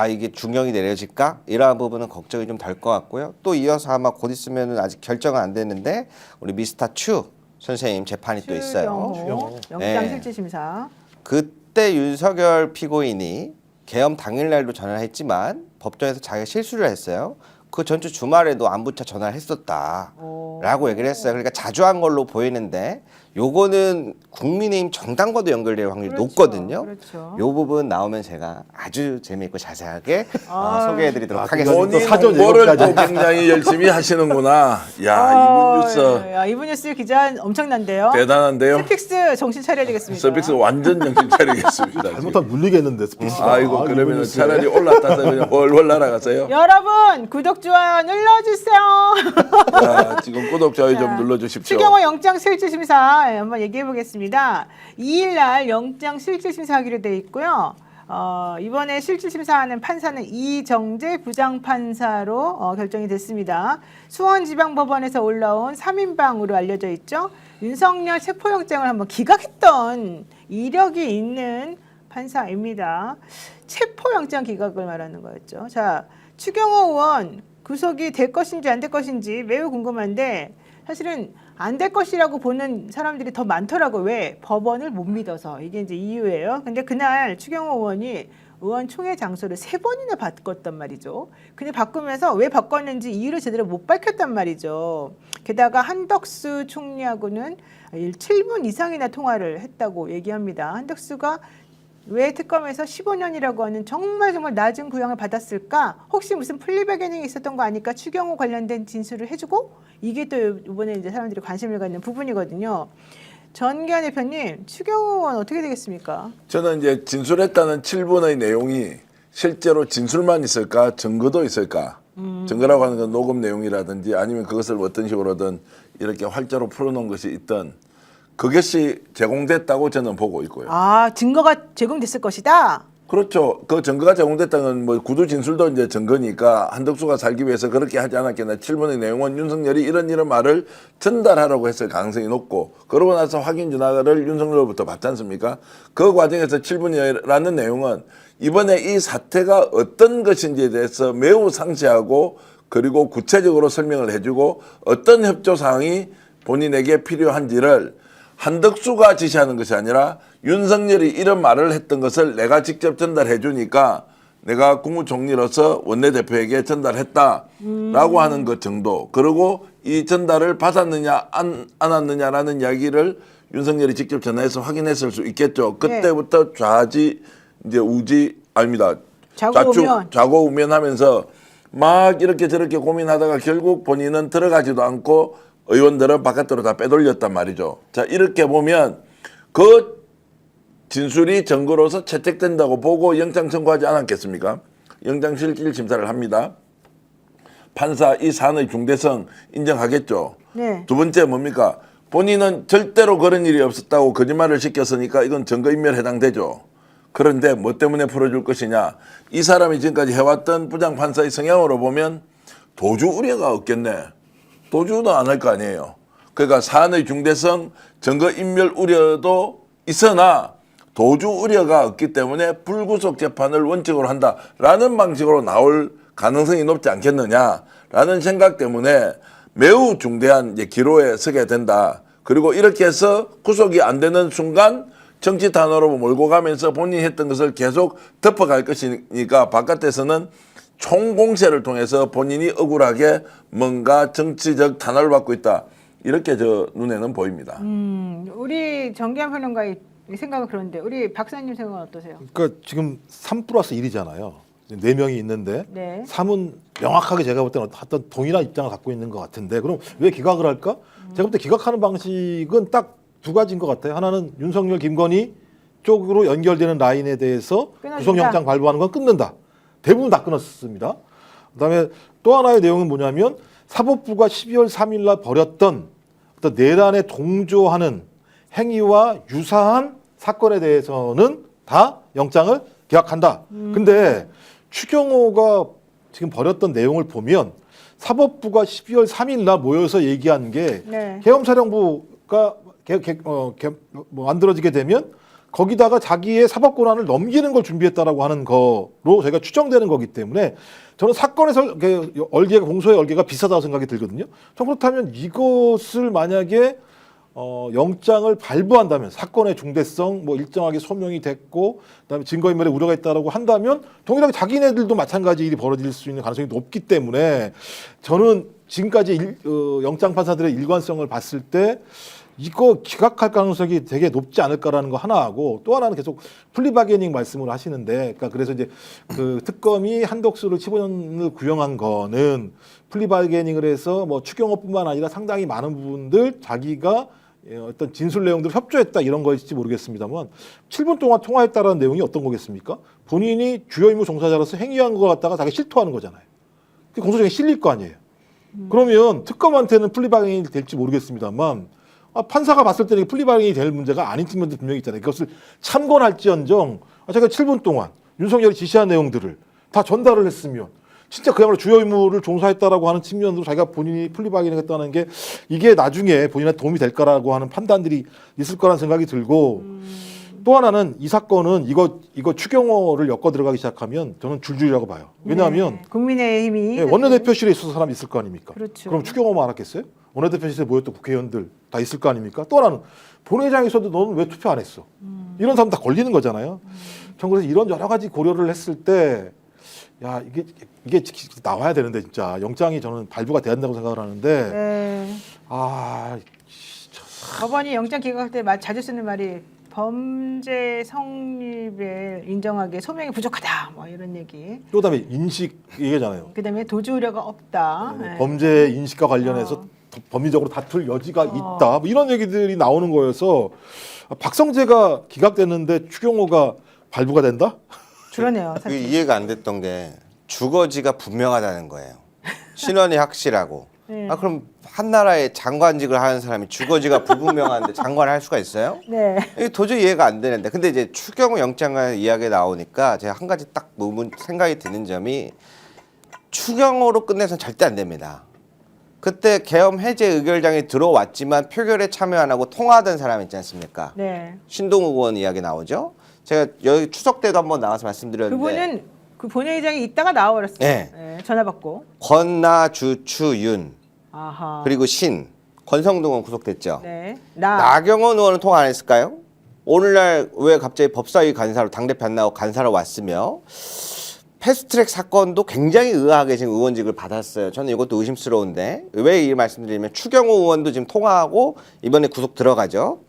이게 중형이 내려질까? 이러한 부분은 걱정이 좀 될 것 같고요. 또 이어서 아마 곧 있으면은 아직 결정은 안 됐는데 우리 미스터 추 선생님 재판이 또 있어요. 추경호 영장 네. 실질심사. 그때 윤석열 피고인이 계엄 당일날도 전화를 했지만 법정에서 자기가 실수를 했어요. 그 전주 주말에도 안부차 전화를 했었다라고 얘기를 했어요. 그러니까 자주 한 걸로 보이는데 요거는 국민의힘 정당과도 연결될 확률이 그렇죠. 높거든요. 그렇죠. 요 부분 나오면 제가 아주 재미있고 자세하게 아, 소개해드리도록 그거 하겠습니다. 본인 사전 홍보를 예고까지. 또 굉장히 열심히 하시는구나. 야, 이분 뉴스 야, 이분 뉴스 기자 엄청난데요. 대단한데요. 스픽스 정신 차려야 되겠습니다. 서비스 완전 정신 차리겠습니다. 지금. 잘못하면 물리겠는데 스피스가. 아이고 그러면 이분은 차라리 올라타서 그냥 월월 날아가세요. 여러분 구독 좋아요 눌러주세요. 자, 지금 구독 좋아요 좀 눌러주십시오. 추경호 영장 실질심사 한번 얘기해 보겠습니다. 2일날 영장 실질심사하기로 돼 있고요. 이번에 실질심사하는 판사는 이정재 부장판사로 결정이 됐습니다. 수원지방법원에서 올라온 3인방으로 알려져 있죠. 윤석열 체포영장을 한번 기각했던 이력이 있는 판사입니다. 체포영장 기각을 말하는 거였죠. 자, 추경호 의원 구속이 될 것인지 안 될 것인지 매우 궁금한데 사실은 안 될 것이라고 보는 사람들이 더 많더라고요. 왜? 법원을 못 믿어서. 이게 이제 이유예요. 근데 그날 추경호 의원이 의원총회 장소를 3번이나 바꿨단 말이죠. 근데 바꾸면서 왜 바꿨는지 이유를 제대로 못 밝혔단 말이죠. 게다가 한덕수 총리하고는 7분 이상이나 통화를 했다고 얘기합니다. 한덕수가 왜 특검에서 15년이라고 하는 정말 낮은 구형을 받았을까? 혹시 무슨 플리바게닝이 있었던 거 아닐까? 추경호 관련된 진술을 해주고 이게 또 이번에 이제 사람들이 관심을 갖는 부분이거든요. 전기현 대표님, 추경호는 어떻게 되겠습니까? 저는 이제 진술했다는 7분의 내용이 실제로 진술만 있을까, 증거도 있을까? 증거라고 하는 건 녹음 내용이라든지 아니면 그것을 어떤 식으로든 이렇게 활자로 풀어놓은 것이 있던 그것이 제공됐다고 저는 보고 있고요. 아, 증거가 제공됐을 것이다. 그렇죠. 그 증거가 제공됐다는 건 뭐 구두 진술도 이제 증거니까 한덕수가 살기 위해서 그렇게 하지 않았겠나. 7번의 내용은 윤석열이 이런 말을 전달하라고 했을 가능성이 높고 그러고 나서 확인 전화를 윤석열로부터 받지 않습니까? 그 과정에서 7번이라는 내용은 이번에 이 사태가 어떤 것인지에 대해서 매우 상세하고 그리고 구체적으로 설명을 해주고 어떤 협조 사항이 본인에게 필요한지를 한덕수가 지시하는 것이 아니라 윤석열이 이런 말을 했던 것을 내가 직접 전달해 주니까 내가 국무총리로서 원내대표에게 전달했다라고 하는 것 정도. 그리고 이 전달을 받았느냐 안 받았느냐라는 이야기를 윤석열이 직접 전화해서 확인했을 수 있겠죠. 그때부터 좌지 이제 우지 아닙니다. 좌고우면하면서 막 이렇게 저렇게 고민하다가 결국 본인은 들어가지도 않고 의원들은 바깥으로 다 빼돌렸단 말이죠. 자, 이렇게 보면 그 진술이 증거로서 채택된다고 보고 영장 청구하지 않았겠습니까? 영장실질 심사를 합니다. 판사 이 사안의 중대성 인정하겠죠. 네. 두 번째 뭡니까? 본인은 절대로 그런 일이 없었다고 거짓말을 시켰으니까 이건 증거인멸 해당되죠. 그런데 뭐 때문에 풀어줄 것이냐? 이 사람이 지금까지 해왔던 부장판사의 성향으로 보면 도주 우려가 없겠네. 도주도 안 할 거 아니에요. 그러니까 사안의 중대성, 증거인멸 우려도 있으나 도주 우려가 없기 때문에 불구속 재판을 원칙으로 한다라는 방식으로 나올 가능성이 높지 않겠느냐라는 생각 때문에 매우 중대한 이제 기로에 서게 된다. 그리고 이렇게 해서 구속이 안 되는 순간 정치 탄압으로 몰고 가면서 본인이 했던 것을 계속 덮어갈 것이니까 바깥에서는 총공세를 통해서 본인이 억울하게 뭔가 정치적 탄압을 받고 있다. 이렇게 저 눈에는 보입니다. 우리 정기현 평론가의 생각은 그런데 우리 박사님 생각은 어떠세요? 그러니까 지금 3+1이잖아요. 4명이 있는데 네. 3은 명확하게 제가 볼 때는 어떤 동일한 입장을 갖고 있는 것 같은데 그럼 왜 기각을 할까? 제가 볼 때 기각하는 방식은 딱 2가지인 것 같아요. 하나는 윤석열, 김건희 쪽으로 연결되는 라인에 대해서 끊어준다. 구속영장 발부하는 건 끊는다. 대부분 다 끊었습니다. 그다음에 또 하나의 내용은 뭐냐면 사법부가 12월 3일 날 벌였던 어떤 내란에 동조하는 행위와 유사한 사건에 대해서는 다 영장을 기각한다. 근데 추경호가 지금 벌였던 내용을 보면 사법부가 12월 3일 날 모여서 얘기한 게 네. 계엄사령부가 만들어지게 되면 거기다가 자기의 사법 권한을 넘기는 걸 준비했다라고 하는 거로 저희가 추정되는 거기 때문에 저는 사건에서 얼개가 공소의 얼개가 비슷하다고 생각이 들거든요. 그렇다면 이것을 만약에 영장을 발부한다면 사건의 중대성 뭐 일정하게 소명이 됐고 그다음에 증거인멸의 우려가 있다라고 한다면 동일하게 자기네들도 마찬가지 일이 벌어질 수 있는 가능성이 높기 때문에 저는 지금까지 영장 판사들의 일관성을 봤을 때 이거 기각할 가능성이 되게 높지 않을까라는 거 하나하고 또 하나는 계속 플리바게닝 말씀을 하시는데 그러니까 그래서 이제 그 특검이 한덕수를 15년을 구형한 거는 플리바게닝을 해서 뭐 추경호뿐만 아니라 상당히 많은 부분들 자기가 어떤 진술 내용들을 협조했다 이런 거일지 모르겠습니다만 7분 동안 통화했다라는 내용이 어떤 거겠습니까? 본인이 주요 임무 종사자로서 행위한 거 갖다가 자기 실토하는 거잖아요. 그게 공소장에 실릴 거 아니에요. 그러면 특검한테는 플리바게닝이 될지 모르겠습니다만 판사가 봤을 때는 플리바게닝이 될 문제가 아닌 측면도 분명히 있잖아요. 그것을 참고할지언정 제가 7분 동안 윤석열이 지시한 내용들을 다 전달을 했으면 진짜 그야말로 주요 임무를 종사했다라고 하는 측면으로 자기가 본인이 플리바게닝 했다는 게 이게 나중에 본인한테 도움이 될까라고 하는 판단들이 있을 거라는 생각이 들고 또 하나는 이 사건은 이거 추경호를 엮어 들어가기 시작하면 저는 줄줄이라고 봐요. 왜냐하면 네. 국민의힘이 원내대표실에 있어서 사람이 있을 거 아닙니까? 그렇죠. 그럼 추경호만 알았겠어요? 원내대표실에 모였던 국회의원들 다 있을 거 아닙니까? 또 하나는 본회의장에서도 너는 왜 투표 안 했어? 이런 사람 다 걸리는 거잖아요. 전 그래서 이런 여러 가지 고려를 했을 때, 야 이게 나와야 되는데 진짜 영장이 저는 발부가 돼야 된다고 생각을 하는데, 네. 아 법원이 영장 기각할 때 자주 쓰는 말이 범죄 성립을 인정하기에 소명이 부족하다. 뭐 이런 얘기. 또 그다음에 인식 얘기잖아요. 그다음에 도주 우려가 없다. 네. 범죄 인식과 관련해서 법리적으로 다툴 여지가 있다. 뭐 이런 얘기들이 나오는 거여서 박성재가 기각됐는데 추경호가 발부가 된다? 그러네요. 그 사실. 이해가 안 됐던 게 주거지가 분명하다는 거예요. 신원이 확실하고. 네. 아 그럼 한 나라의 장관직을 하는 사람이 주거지가 불분명한데 장관을 할 수가 있어요? 네. 이게 도저히 이해가 안 되는데. 근데 이제 추경호 영장관 이야기 나오니까 제가 한 가지 딱 생각이 드는 점이 추경호로 끝내서는 절대 안 됩니다. 그때 계엄 해제 의결장에 들어왔지만 표결에 참여 안 하고 통화하던 사람 있지 않습니까? 네. 신동욱 의원 이야기 나오죠. 제가 여기 추석 때도 한번 나와서 말씀드렸는데 그분은 그 본회의장에 있다가 나와버렸어요. 네. 네, 전화 받고. 권나 주추윤 아하. 그리고 신 권성동 의원 구속됐죠. 네. 나경원 의원은 통화 안 했을까요? 오늘날 왜 갑자기 법사위 간사로 당대표 안 나오고 간사로 왔으며 패스트트랙 사건도 굉장히 의아하게 지금 의원직을 받았어요. 저는 이것도 의심스러운데 왜 이 말씀드리면 추경호 의원도 지금 통화하고 이번에 구속 들어가죠.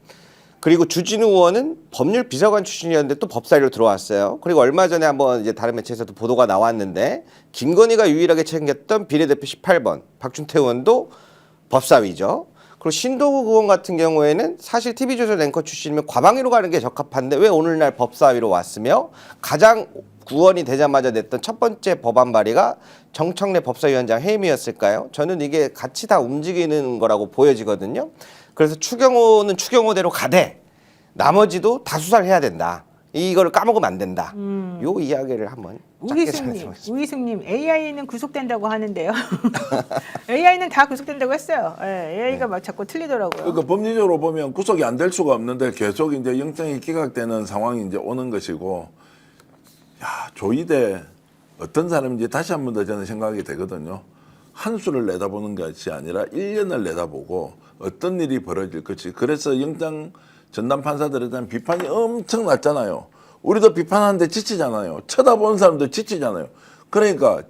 그리고 주진우 의원은 법률 비서관 출신이었는데 또 법사위로 들어왔어요. 그리고 얼마 전에 한번 이제 다른 매체에서도 보도가 나왔는데 김건희가 유일하게 챙겼던 비례대표 18번 박준태 의원도 법사위죠. 그리고 신동욱 의원 같은 경우에는 사실 TV조선 앵커 출신이면 과방위로 가는 게 적합한데 왜 오늘날 법사위로 왔으며 가장 구원이 되자마자 냈던 첫 번째 법안 발의가 정청래 법사위원장 해임이었을까요? 저는 이게 같이 다 움직이는 거라고 보여지거든요. 그래서 추경호는 추경호대로 가되 나머지도 다 수사를 해야 된다. 이거를 까먹으면 안 된다. 요 이야기를 한번 짧게 전해드리겠습니다. 우이승님, AI는 구속된다고 하는데요. AI는 다 구속된다고 했어요. 네, AI가 막 자꾸 틀리더라고요. 그러니까 법리적으로 보면 구속이 안 될 수가 없는데 계속 이제 영장이 기각되는 상황이 이제 오는 것이고, 야 조이대 어떤 사람인지 다시 한 번 더 저는 생각이 되거든요. 한 수를 내다보는 것이 아니라 1년을 내다보고 어떤 일이 벌어질 것이. 그래서 영장 전담 판사들에 대한 비판이 엄청 났잖아요. 우리도 비판하는데 지치잖아요. 쳐다보는 사람도 지치잖아요. 그러니까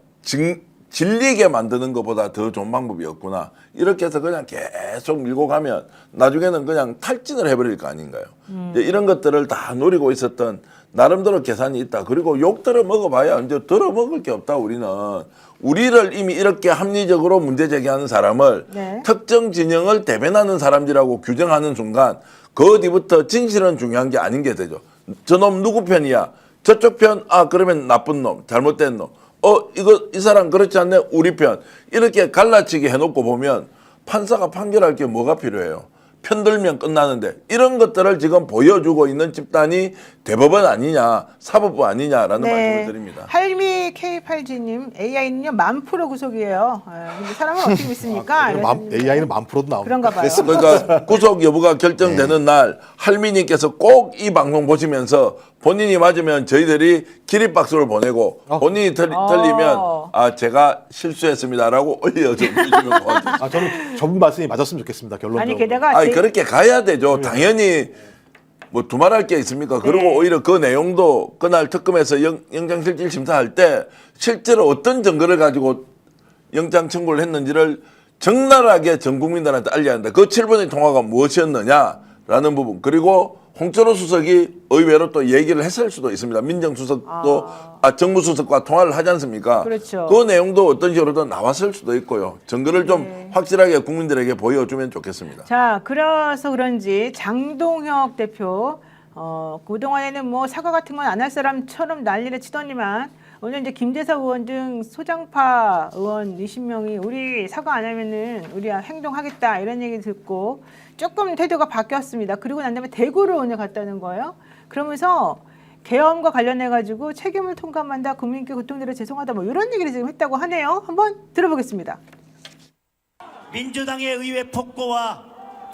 질리게 만드는 것보다 더 좋은 방법이 없구나. 이렇게 해서 그냥 계속 밀고 가면 나중에는 그냥 탈진을 해버릴 거 아닌가요. 이제 이런 것들을 다 노리고 있었던 나름대로 계산이 있다. 그리고 욕 들어 먹어봐야 이제 들어 먹을 게 없다. 우리를 이미 이렇게 합리적으로 문제 제기하는 사람을 네. 특정 진영을 대변하는 사람들이라고 규정하는 순간 그 뒤부터 진실은 중요한 게 아닌 게 되죠. 저놈 누구 편이야? 저쪽 편? 아 그러면 나쁜 놈, 잘못된 놈. 이 사람 그렇지 않네? 우리 편. 이렇게 갈라치기 해놓고 보면 판사가 판결할 게 뭐가 필요해요? 편들면 끝나는데 이런 것들을 지금 보여주고 있는 집단이 대법원 아니냐, 사법부 아니냐라는 말씀을 드립니다. 할미 K8G님, AI는요 1000% 구속이에요. 근데 사람은 어떻게 믿습니까? AI는 1000%도 나오고. 그런가 봐요. 그러니까 구속 여부가 결정되는 날 할미님께서 꼭 이 방송 보시면서 본인이 맞으면 저희들이 기립박수를 보내고 본인이 틀리면 제가 실수했습니다라고 올려주시면 고맙겠습니다. 저는 저분 말씀이 맞았으면 좋겠습니다. 결론적으로. 아니 게다가 그렇게 가야 되죠. 당연히 뭐 두말할 게 있습니까? 그리고 네. 오히려 그 내용도 그날 특검에서 영장실질 심사할 때 실제로 어떤 증거를 가지고 영장 청구를 했는지를 적나라하게 전 국민들한테 알려야 한다. 그 7번의 통화가 무엇이었느냐라는 부분. 그리고 홍철호 수석이 의외로 또 얘기를 했을 수도 있습니다. 민정수석도 정무수석과 통화를 하지 않습니까? 그렇죠. 그 내용도 어떤 식으로든 나왔을 수도 있고요. 증거를 좀 확실하게 국민들에게 보여주면 좋겠습니다. 자, 그래서 그런지 장동혁 대표 그동안에는 뭐 사과 같은 건 안 할 사람처럼 난리를 치더니만 오늘 이제 김재석 의원 등 소장파 의원 20명이 우리 사과 안 하면은 우리 행동하겠다 이런 얘기 듣고 조금 태도가 바뀌었습니다. 그리고 난 다음에 대구를 오늘 갔다는 거예요. 그러면서 계엄과 관련해 가지고 책임을 통감한다. 국민께 고통드려 죄송하다. 뭐 이런 얘기를 지금 했다고 하네요. 한번 들어보겠습니다. 민주당의 의회 폭거와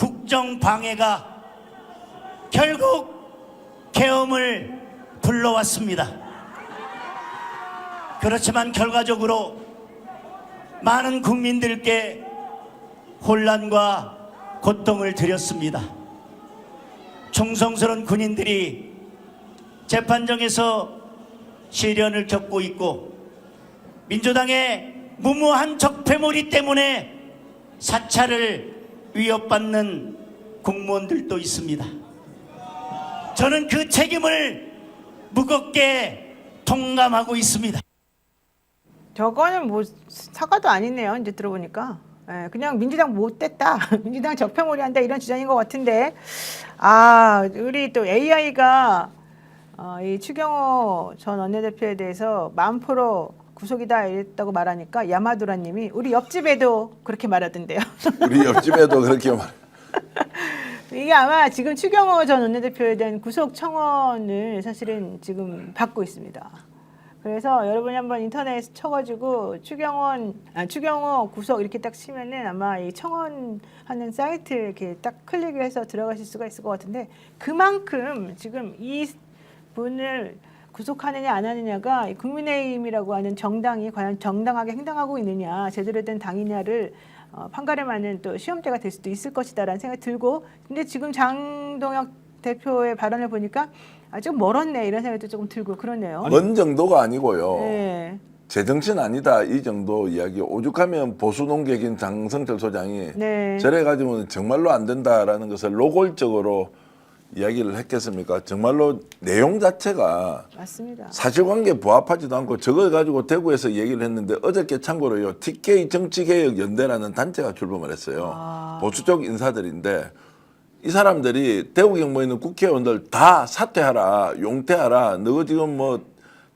국정 방해가 결국 계엄을 불러왔습니다. 그렇지만 결과적으로 많은 국민들께 혼란과 고통을 드렸습니다. 충성스러운 군인들이 재판정에서 시련을 겪고 있고 민주당의 무모한 적폐몰이 때문에 사찰을 위협받는 공무원들도 있습니다. 저는 그 책임을 무겁게 통감하고 있습니다. 저거는 뭐 사과도 아니네요. 이제 들어보니까. 예, 그냥 민주당 못됐다. 민주당 적폐몰이한다 이런 주장인 것 같은데. 아, 우리 또 AI가 이 추경호 전 원내대표에 대해서 10,000% 구속이다 이랬다고 말하니까 야마도라님이 우리 옆집에도 그렇게 말하던데요. 우리 옆집에도 그렇게 말. 이게 아마 지금 추경호 전 원내대표에 대한 구속 청원을 사실은 지금 받고 있습니다. 그래서 여러분이 한번 인터넷에 쳐가지고 추경호 구속 이렇게 딱 치면은 아마 이 청원하는 사이트 이렇게 딱 클릭을 해서 들어가실 수가 있을 것 같은데 그만큼 지금 이 분을 구속하느냐 안 하느냐가 이 국민의힘이라고 하는 정당이 과연 정당하게 행동하고 있느냐 제대로 된 당이냐를 판가름하는 또 시험대가 될 수도 있을 것이다라는 생각이 들고 근데 지금 장동혁 대표의 발언을 보니까 좀 멀었네 이런 생각도 조금 들고 그러네요. 먼 정도가 아니고요. 네. 제정신 아니다 이 정도 이야기. 오죽하면 보수 농객인 장성철 소장이 네. 저래 가지고는 정말로 안 된다라는 것을 노골적으로 이야기를 했겠습니까? 정말로 내용 자체가 맞습니다. 사실관계에 부합하지도 않고 저걸 가지고 대구에서 얘기를 했는데 어저께 참고로요. TK 정치개혁연대라는 단체가 출범을 했어요. 보수 쪽 인사들인데 이 사람들이 대구 경북에 있는 국회의원들 다 사퇴하라, 용퇴하라. 너 지금 뭐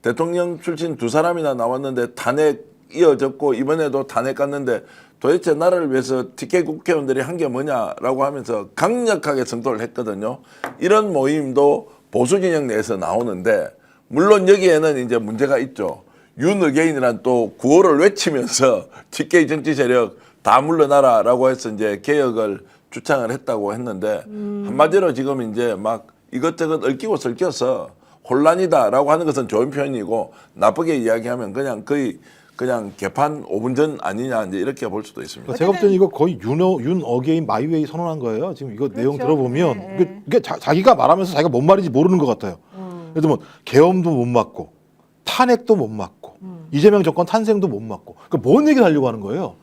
대통령 출신 2사람이나 나왔는데 탄핵 이어졌고 이번에도 탄핵 갔는데 도대체 나라를 위해서 TK 국회의원들이 한 게 뭐냐라고 하면서 강력하게 성토를 했거든요. 이런 모임도 보수 진영 내에서 나오는데 물론 여기에는 이제 문제가 있죠. 윤의개인이란 또 구호를 외치면서 TK 정치 세력 다 물러나라라고 해서 이제 개혁을 주창을 했다고 했는데 한마디로 지금 이제 막 이것저것 얽히고 설켜서 혼란이다라고 하는 것은 좋은 표현이고 나쁘게 이야기하면 그냥 거의 그냥 개판 5분 전 아니냐 이제 이렇게 볼 수도 있습니다. 제가 볼 때는 이거 거의 윤 어게인 마이웨이 선언한 거예요. 지금 이거 내용 들어보면 네. 이게 자기가 말하면서 자기가 뭔 말인지 모르는 것 같아요. 그래서 뭐 계엄도 못 막고 탄핵도 못 막고 이재명 정권 탄생도 못 막고 그러니까 뭔 얘기를 하려고 하는 거예요.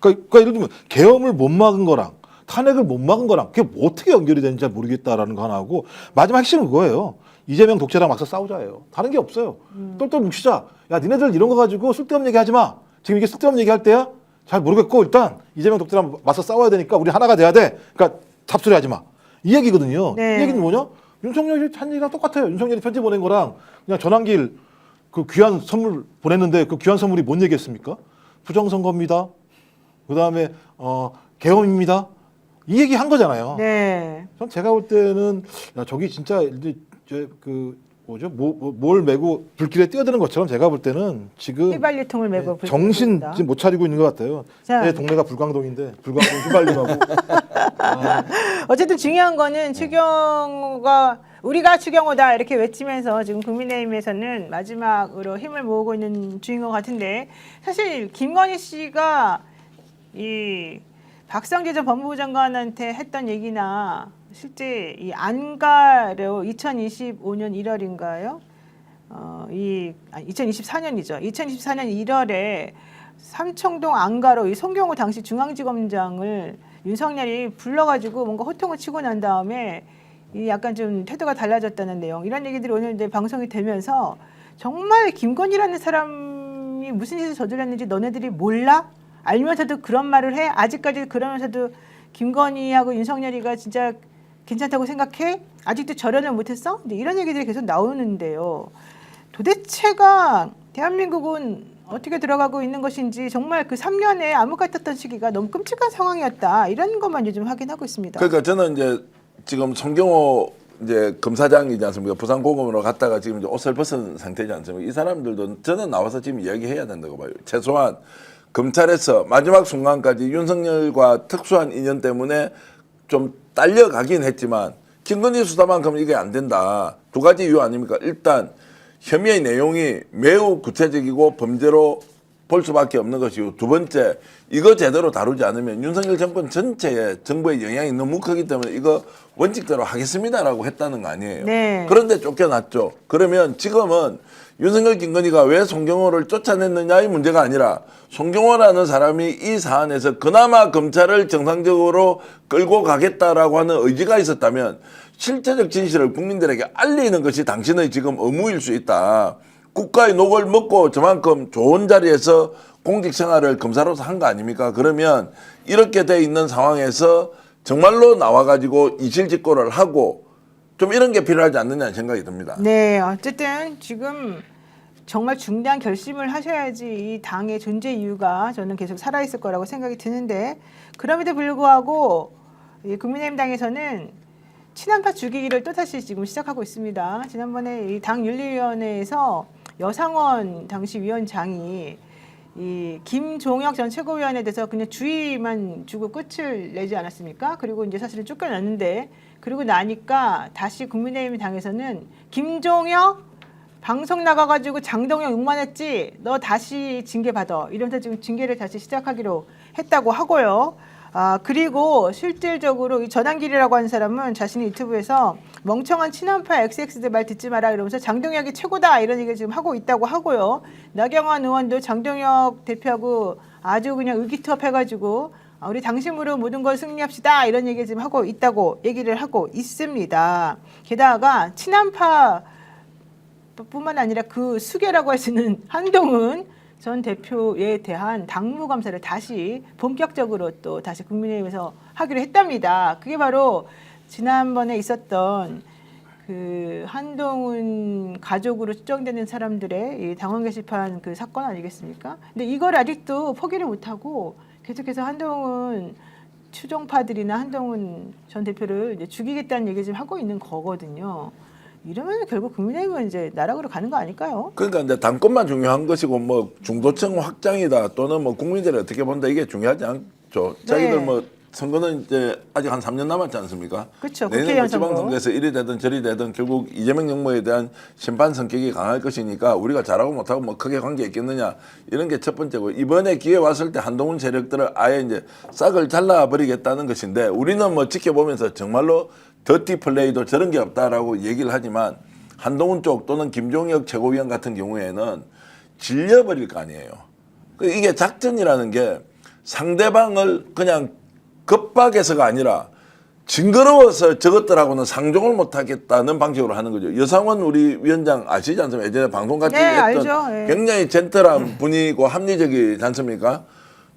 그러니까 예를 들면 계엄을 못 막은 거랑 탄핵을 못 막은 거랑 그게 뭐 어떻게 연결이 되는지 잘 모르겠다라는 거 하나 하고 마지막 핵심은 그거예요. 이재명 독재랑 막상 싸우자예요. 다른 게 없어요. 똘똘 뭉치자. 야 니네들 이런 거 가지고 쓸데없는 얘기 하지 마. 지금 이게 쓸데없는 얘기 할 때야? 잘 모르겠고 일단 이재명 독재랑 맞서 싸워야 되니까 우리 하나가 돼야 돼. 그러니까 잡소리 하지 마. 이 얘기거든요. 네. 이 얘기는 뭐냐? 윤석열이 한 얘기랑 똑같아요. 윤석열이 편지 보낸 거랑 그냥 전환길 그 귀한 선물 보냈는데 그 귀한 선물이 뭔 얘기했습니까? 부정선거입니다. 그다음에 계엄입니다. 이 얘기 한 거잖아요. 네. 전 제가 볼 때는 야, 저기 진짜 이제 그 뭐죠? 뭘 메고 불길에 뛰어드는 것처럼 제가 볼 때는 지금 휘발유통을 메고 불 정신 끄고 지금 못 차리고 있는 것 같아요. 자. 제 동네가 불광동인데 불광동 휘발유하고 어쨌든 중요한 거는 추경호가 우리가 추경호다 이렇게 외치면서 지금 국민의힘에서는 마지막으로 힘을 모으고 있는 중인 것 같은데 사실 김건희 씨가 이 박성재 전 법무부 장관한테 했던 얘기나 실제 이 안가로 2025년 1월인가요? 2024년이죠. 2024년 1월에 삼청동 안가로 이 송경호 당시 중앙지검장을 윤석열이 불러가지고 뭔가 호통을 치고 난 다음에 이 약간 좀 태도가 달라졌다는 내용 이런 얘기들이 오늘 이제 방송이 되면서 정말 김건희라는 사람이 무슨 짓을 저질렀는지 너네들이 몰라? 알면서도 그런 말을 해? 아직까지 그러면서도 김건희하고 윤석열이가 진짜 괜찮다고 생각해? 아직도 절연을 못했어? 이런 얘기들이 계속 나오는데요. 도대체가 대한민국은 어떻게 들어가고 있는 것인지 정말 그 3년에 암흑 같았던 시기가 너무 끔찍한 상황이었다. 이런 것만 요즘 확인하고 있습니다. 그러니까 저는 이제 지금 송경호 이제 검사장이지 않습니까? 부산고검으로 갔다가 지금 이제 옷을 벗은 상태지 않습니까? 이 사람들도 저는 나와서 지금 이야기해야 된다고 봐요. 최소한 검찰에서 마지막 순간까지 윤석열과 특수한 인연 때문에 좀 딸려가긴 했지만 김건희 수사만큼 이게 안 된다. 2가지 이유 아닙니까? 일단 혐의의 내용이 매우 구체적이고 범죄로 볼 수밖에 없는 것이고 두 번째 이거 제대로 다루지 않으면 윤석열 정권 전체에 정부의 영향이 너무 크기 때문에 이거 원칙대로 하겠습니다라고 했다는 거 아니에요. 네. 그런데 쫓겨났죠. 그러면 지금은 윤석열 김건희가 왜 송경호를 쫓아냈느냐의 문제가 아니라 송경호라는 사람이 이 사안에서 그나마 검찰을 정상적으로 끌고 가겠다라고 하는 의지가 있었다면 실체적 진실을 국민들에게 알리는 것이 당신의 지금 의무일 수 있다. 국가의 녹을 먹고 저만큼 좋은 자리에서 공직 생활을 검사로서 한 거 아닙니까? 그러면 이렇게 돼 있는 상황에서 정말로 나와가지고 이실직고를 하고 좀 이런 게 필요하지 않느냐는 생각이 듭니다. 네, 어쨌든 지금 정말 중대한 결심을 하셔야지 이 당의 존재 이유가 저는 계속 살아있을 거라고 생각이 드는데 그럼에도 불구하고 이 국민의힘 당에서는 친한파 죽이기를 또다시 지금 시작하고 있습니다. 지난번에 이 당 윤리위원회에서 여상원 당시 위원장이 이 김종혁 전 최고위원에 대해서 그냥 주의만 주고 끝을 내지 않았습니까? 그리고 이제 사실은 쫓겨났는데 그리고 나니까 다시 국민의힘 당에서는 김종혁 방송 나가가지고 장동영 욕만했지 너 다시 징계 받아 이러면서 지금 징계를 다시 시작하기로 했다고 하고요. 그리고 실질적으로 이 전환길이라고 하는 사람은 자신의 유튜브에서 멍청한 친한파 XX들 말 듣지 마라 이러면서 장동혁이 최고다 이런 얘기를 지금 하고 있다고 하고요. 나경원 의원도 장동혁 대표하고 아주 그냥 의기투합해가지고 우리 당심으로 모든 걸 승리합시다 이런 얘기를 지금 하고 있다고 얘기를 하고 있습니다. 게다가 친한파 뿐만 아니라 그 수계라고 할 수 있는 한동훈 전 대표에 대한 당무감사를 다시 본격적으로 또 다시 국민의힘에서 하기로 했답니다. 그게 바로 지난번에 있었던 그 한동훈 가족으로 추정되는 사람들의 이 당원 게시판 그 사건 아니겠습니까? 근데 이걸 아직도 포기를 못하고 계속해서 한동훈 추종파들이나 한동훈 전 대표를 이제 죽이겠다는 얘기 지금 하고 있는 거거든요. 이러면 결국 국민의힘은 이제 나락으로 가는 거 아닐까요? 그러니까 이제 당권만 중요한 것이고 뭐 중도층 확장이다 또는 뭐 국민들이 어떻게 본다 이게 중요하지 않죠. 자기들 뭐 선거는 이제 아직 한 3년 남았지 않습니까? 그렇죠. 내년 국회의원 뭐 지방선거에서 이리 되든 저리 되든 결국 이재명 정부에 대한 심판 성격이 강할 것이니까 우리가 잘하고 못하고 뭐 크게 관계 있겠느냐 이런 게 첫 번째고 이번에 기회 왔을 때 한동훈 세력들을 아예 이제 싹을 잘라버리겠다는 것인데 우리는 뭐 지켜보면서 정말로 더티 플레이도 저런 게 없다라고 얘기를 하지만 한동훈 쪽 또는 김종혁 최고위원 같은 경우에는 질려버릴 거 아니에요. 이게 작전이라는 게 상대방을 그냥 급박해서가 아니라 징그러워서 저것들하고는 상종을 못하겠다는 방식으로 하는 거죠. 여상원 우리 위원장 아시지 않습니까? 예전에 방송 같이 했던 알죠. 굉장히 젠틀한 분이고 합리적이지 않습니까?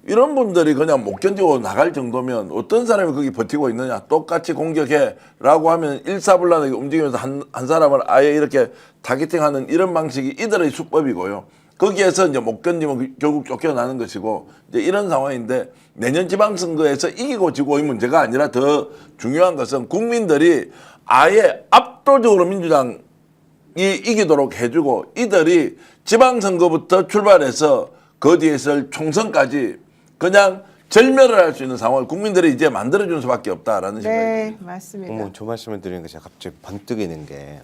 이런 분들이 그냥 못 견디고 나갈 정도면 어떤 사람이 거기 버티고 있느냐. 똑같이 공격해라고 하면 일사불란하게 움직이면서 한 사람을 아예 이렇게 타겟팅하는 이런 방식이 이들의 수법이고요. 거기에서 이제 못 견디면 결국 쫓겨나는 것이고 이제 이런 상황인데 내년 지방선거에서 이기고 지고의 문제가 아니라 더 중요한 것은 국민들이 아예 압도적으로 민주당이 이기도록 해주고 이들이 지방선거부터 출발해서 그 뒤에 있을 총선까지 그냥 절멸을 할 수 있는 상황을 국민들이 이제 만들어주는 수밖에 없다라는 생각이 듭니다. 네, 맞습니다. 어머, 저 말씀을 드리는 게 제가 갑자기 번뜩이는 게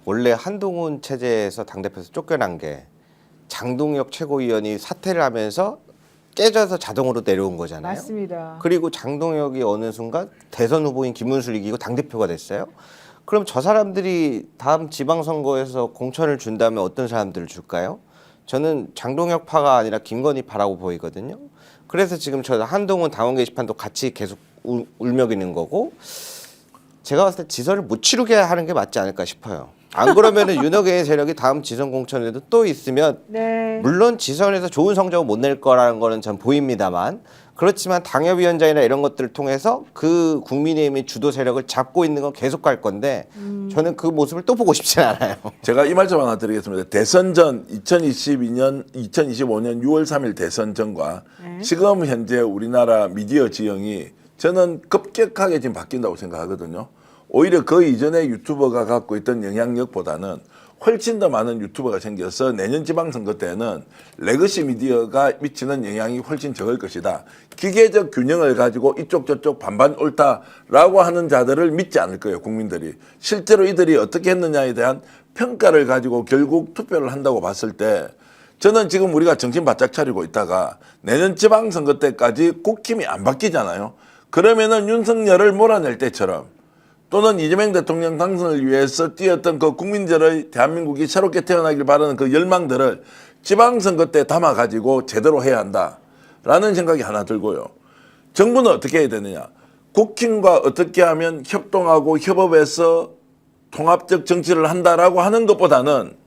원래 한동훈 체제에서 당대표에서 쫓겨난 게 장동혁 최고위원이 사퇴를 하면서 깨져서 자동으로 내려온 거잖아요. 맞습니다. 그리고 장동혁이 어느 순간 대선 후보인 김문수를 이기고 당대표가 됐어요. 그럼 저 사람들이 다음 지방선거에서 공천을 준다면 어떤 사람들을 줄까요? 저는 장동혁파가 아니라 김건희파라고 보이거든요. 그래서 지금 저 한동훈 당원 게시판도 같이 계속 울먹이는 거고 제가 봤을 때 지선을 못 치르게 하는 게 맞지 않을까 싶어요. 안 그러면은 윤핵의 세력이 다음 지선 공천에도 또 있으면 네. 물론 지선에서 좋은 성적을 못 낼 거라는 거는 전 보입니다만 그렇지만 당협위원장이나 이런 것들을 통해서 그 국민의힘의 주도 세력을 잡고 있는 건 계속 갈 건데 저는 그 모습을 또 보고 싶지 않아요. 제가 이 말씀 하나 드리겠습니다. 대선 전 2025년 6월 3일 대선 전과 지금 현재 우리나라 미디어 지형이 저는 급격하게 지금 바뀐다고 생각하거든요. 오히려 그 이전에 유튜버가 갖고 있던 영향력보다는 훨씬 더 많은 유튜버가 생겨서 내년 지방선거 때는 레거시 미디어가 미치는 영향이 훨씬 적을 것이다. 기계적 균형을 가지고 이쪽 저쪽 반반 옳다라고 하는 자들을 믿지 않을 거예요. 국민들이. 실제로 이들이 어떻게 했느냐에 대한 평가를 가지고 결국 투표를 한다고 봤을 때 저는 지금 우리가 정신 바짝 차리고 있다가 내년 지방선거 때까지 국힘이 안 바뀌잖아요. 그러면은 윤석열을 몰아낼 때처럼 또는 이재명 대통령 당선을 위해서 뛰었던 그 국민들의 대한민국이 새롭게 태어나길 바라는 그 열망들을 지방선거 때 담아가지고 제대로 해야 한다라는 생각이 하나 들고요. 정부는 어떻게 해야 되느냐. 국힘과 어떻게 하면 협동하고 협업해서 통합적 정치를 한다라고 하는 것보다는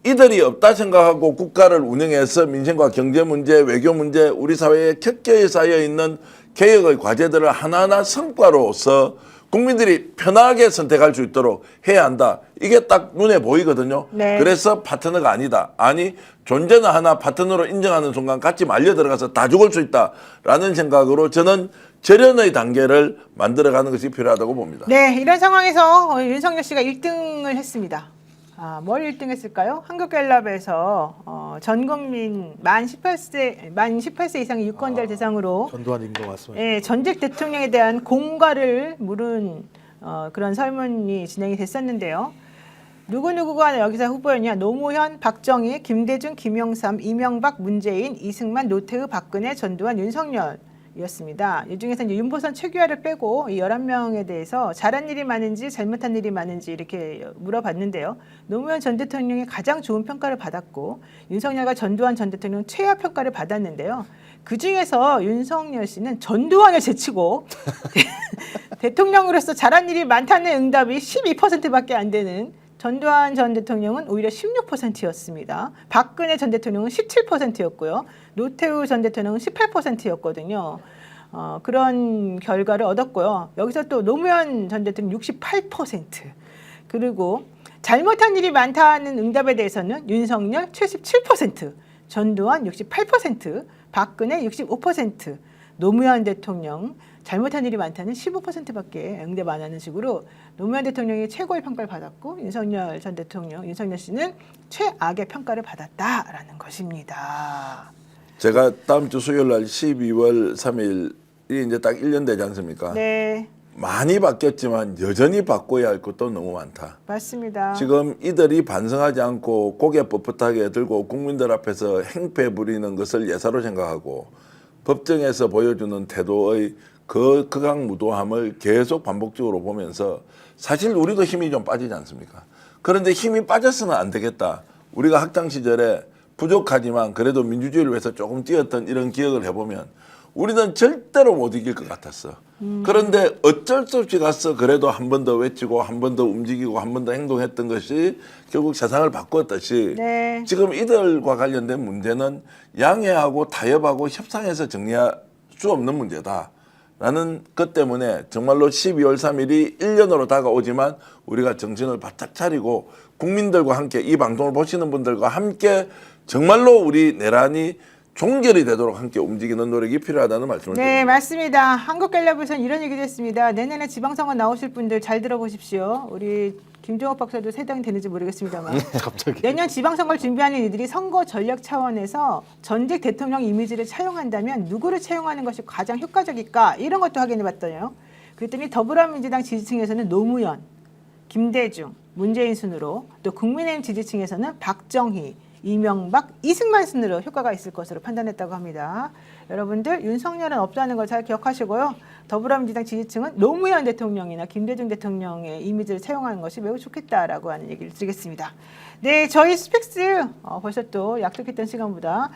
이들이 없다 생각하고 국가를 운영해서 민생과 경제 문제, 외교 문제, 우리 사회에 겹겹이 쌓여 있는 개혁의 과제들을 하나하나 성과로서 국민들이 편하게 선택할 수 있도록 해야 한다. 이게 딱 눈에 보이거든요. 네. 그래서 파트너가 아니다. 아니 존재는 하나 파트너로 인정하는 순간 같이 말려 들어가서 다 죽을 수 있다라는 생각으로 저는 절연의 단계를 만들어가는 것이 필요하다고 봅니다. 네, 이런 상황에서 윤석열 씨가 1등을 했습니다. 뭘 1등 했을까요? 한국갤럽에서 전 국민 만 18세 이상의 유권자를 대상으로 전두환인 것 같습니다. 예, 전직 대통령에 대한 공과를 물은 그런 설문이 진행이 됐었는데요. 누구누구가 여기서 후보였냐? 노무현, 박정희, 김대중, 김영삼, 이명박, 문재인, 이승만, 노태우, 박근혜, 전두환, 윤석열이었습니다. 이 중에서 이제 윤보선, 최규하를 빼고 이 11명에 대해서 잘한 일이 많은지 잘못한 일이 많은지 이렇게 물어봤는데요. 노무현 전 대통령이 가장 좋은 평가를 받았고 윤석열과 전두환 전 대통령 최하 평가를 받았는데요. 그중에서 윤석열 씨는 전두환을 제치고 대통령으로서 잘한 일이 많다는 응답이 12%밖에 안 되는 전두환 전 대통령은 오히려 16%였습니다. 박근혜 전 대통령은 17%였고요. 노태우 전 대통령은 18%였거든요. 그런 결과를 얻었고요. 여기서 또 노무현 전 대통령 68%. 그리고 잘못한 일이 많다는 응답에 대해서는 윤석열 77%, 전두환 68%, 박근혜 65%, 노무현 대통령 잘못한 일이 많다는 15%밖에 응답 안 하는 식으로 노무현 대통령이 최고의 평가를 받았고 윤석열 전 대통령, 윤석열 씨는 최악의 평가를 받았다라는 것입니다. 제가 다음 주 수요일 날 12월 3일이 이제 딱 1년 되지 않습니까? 네, 많이 바뀌었지만 여전히 바꿔야 할 것도 너무 많다. 맞습니다. 지금 이들이 반성하지 않고 고개 뻣뻣하게 들고 국민들 앞에서 행패 부리는 것을 예사로 생각하고 법정에서 보여주는 태도의 그 극악무도함을 계속 반복적으로 보면서 사실 우리도 힘이 좀 빠지지 않습니까? 그런데 힘이 빠져서는 안 되겠다. 우리가 학창 시절에 부족하지만 그래도 민주주의를 위해서 조금 뛰었던 이런 기억을 해보면 우리는 절대로 못 이길 것 같았어. 그런데 어쩔 수 없이 가서 그래도 한 번 더 외치고 한 번 더 움직이고 한 번 더 행동했던 것이 결국 세상을 바꾸었듯이 네. 지금 이들과 관련된 문제는 양해하고 타협하고 협상해서 정리할 수 없는 문제다. 라는 것 때문에 정말로 12월 3일이 1년으로 다가오지만 우리가 정신을 바짝 차리고 국민들과 함께 이 방송을 보시는 분들과 함께 정말로 우리 내란이 종결이 되도록 함께 움직이는 노력이 필요하다는 말씀을 네, 드립니다. 맞습니다. 한국갤럽에서는 이런 얘기도 했습니다. 내년에 지방선거 나오실 분들 잘 들어보십시오. 우리 김종욱 박사도 세당이 되는지 모르겠습니다만 갑자기. 내년 지방선거를 준비하는 이들이 선거 전략 차원에서 전직 대통령 이미지를 차용한다면 누구를 차용하는 것이 가장 효과적일까? 이런 것도 확인해봤더니요. 그랬더니 더불어민주당 지지층에서는 노무현, 김대중, 문재인 순으로 또 국민의힘 지지층에서는 박정희, 이명박, 이승만 순으로 효과가 있을 것으로 판단했다고 합니다. 여러분들 윤석열은 없다는 걸 잘 기억하시고요. 더불어민주당 지지층은 노무현 대통령이나 김대중 대통령의 이미지를 차용하는 것이 매우 좋겠다라고 하는 얘기를 드리겠습니다. 네, 저희 스펙스 벌써 또 약속했던 시간보다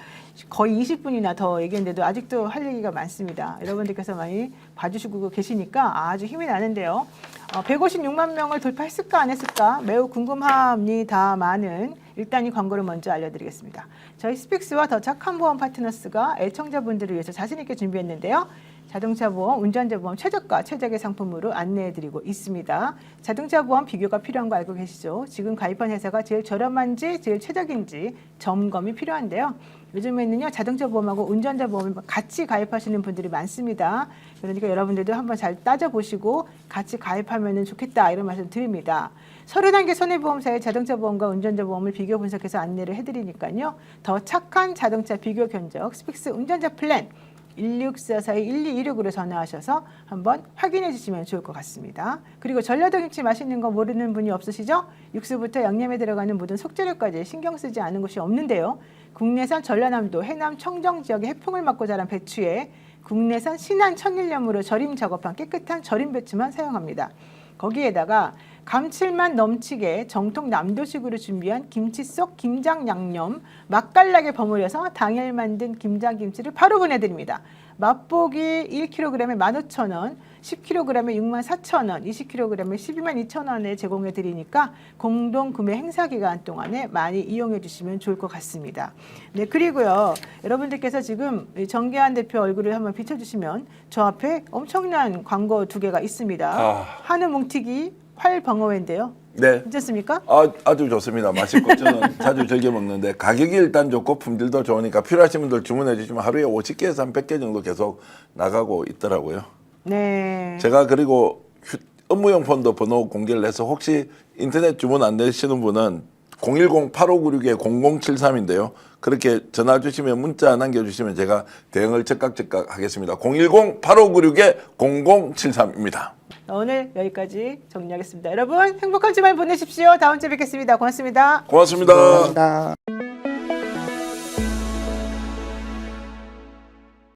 거의 20분이나 더 얘기했는데도 아직도 할 얘기가 많습니다. 여러분들께서 많이 봐주시고 계시니까 아주 힘이 나는데요. 156만 명을 돌파했을까 안 했을까 매우 궁금합니다만은 일단 이 광고를 먼저 알려드리겠습니다. 저희 스픽스와 더 착한 보험 파트너스가 애청자분들을 위해서 자신 있게 준비했는데요. 자동차 보험, 운전자 보험 최저가, 최적의 상품으로 안내해드리고 있습니다. 자동차 보험 비교가 필요한 거 알고 계시죠? 지금 가입한 회사가 제일 저렴한지 제일 최적인지 점검이 필요한데요. 요즘에는요 자동차 보험하고 운전자 보험을 같이 가입하시는 분들이 많습니다. 그러니까 여러분들도 한번 잘 따져보시고 같이 가입하면 좋겠다 이런 말씀 드립니다. 30단계 손해보험사의 자동차 보험과 운전자 보험을 비교 분석해서 안내를 해드리니까요. 더 착한 자동차 비교 견적 스픽스 운전자 플랜 1644-1226으로 전화하셔서 한번 확인해 주시면 좋을 것 같습니다. 그리고 전라도 김치 맛있는 거 모르는 분이 없으시죠? 육수부터 양념에 들어가는 모든 속재료까지 신경 쓰지 않은 곳이 없는데요. 국내산 전라남도 해남 청정 지역의 해풍을 맞고 자란 배추에 국내산 신안 천일염으로 절임 작업한 깨끗한 절임 배추만 사용합니다. 거기에다가 감칠맛 넘치게 정통 남도식으로 준비한 김치 속 김장 양념 맛깔나게 버무려서 당일 만든 김장김치를 바로 보내드립니다. 맛보기 1kg에 15,000원, 10kg에 64,000원, 20kg에 122,200원에 제공해 드리니까 공동 구매 행사 기간 동안에 많이 이용해 주시면 좋을 것 같습니다. 네, 그리고요. 여러분들께서 지금 정계한 대표 얼굴을 한번 비춰주시면 저 앞에 엄청난 광고 2개가 있습니다. 한우 뭉티기 활벙어회인데요. 네. 괜찮습니까? 아주 좋습니다. 맛있고 저는 자주 즐겨 먹는데 가격이 일단 좋고 품질도 좋으니까 필요하신 분들 주문해 주시면 하루에 50개에서 한 100개 정도 계속 나가고 있더라고요. 네. 제가 그리고 업무용 폰도 번호 공개를 해서 혹시 인터넷 주문 안 되시는 분은 010-8596-0073인데요. 그렇게 전화 주시면 문자 남겨주시면 제가 대응을 즉각 하겠습니다. 010-8596-0073입니다. 오늘 여기까지 정리하겠습니다. 여러분 행복한 주말 보내십시오. 다음 주에 뵙겠습니다. 고맙습니다. 고맙습니다. 감사합니다.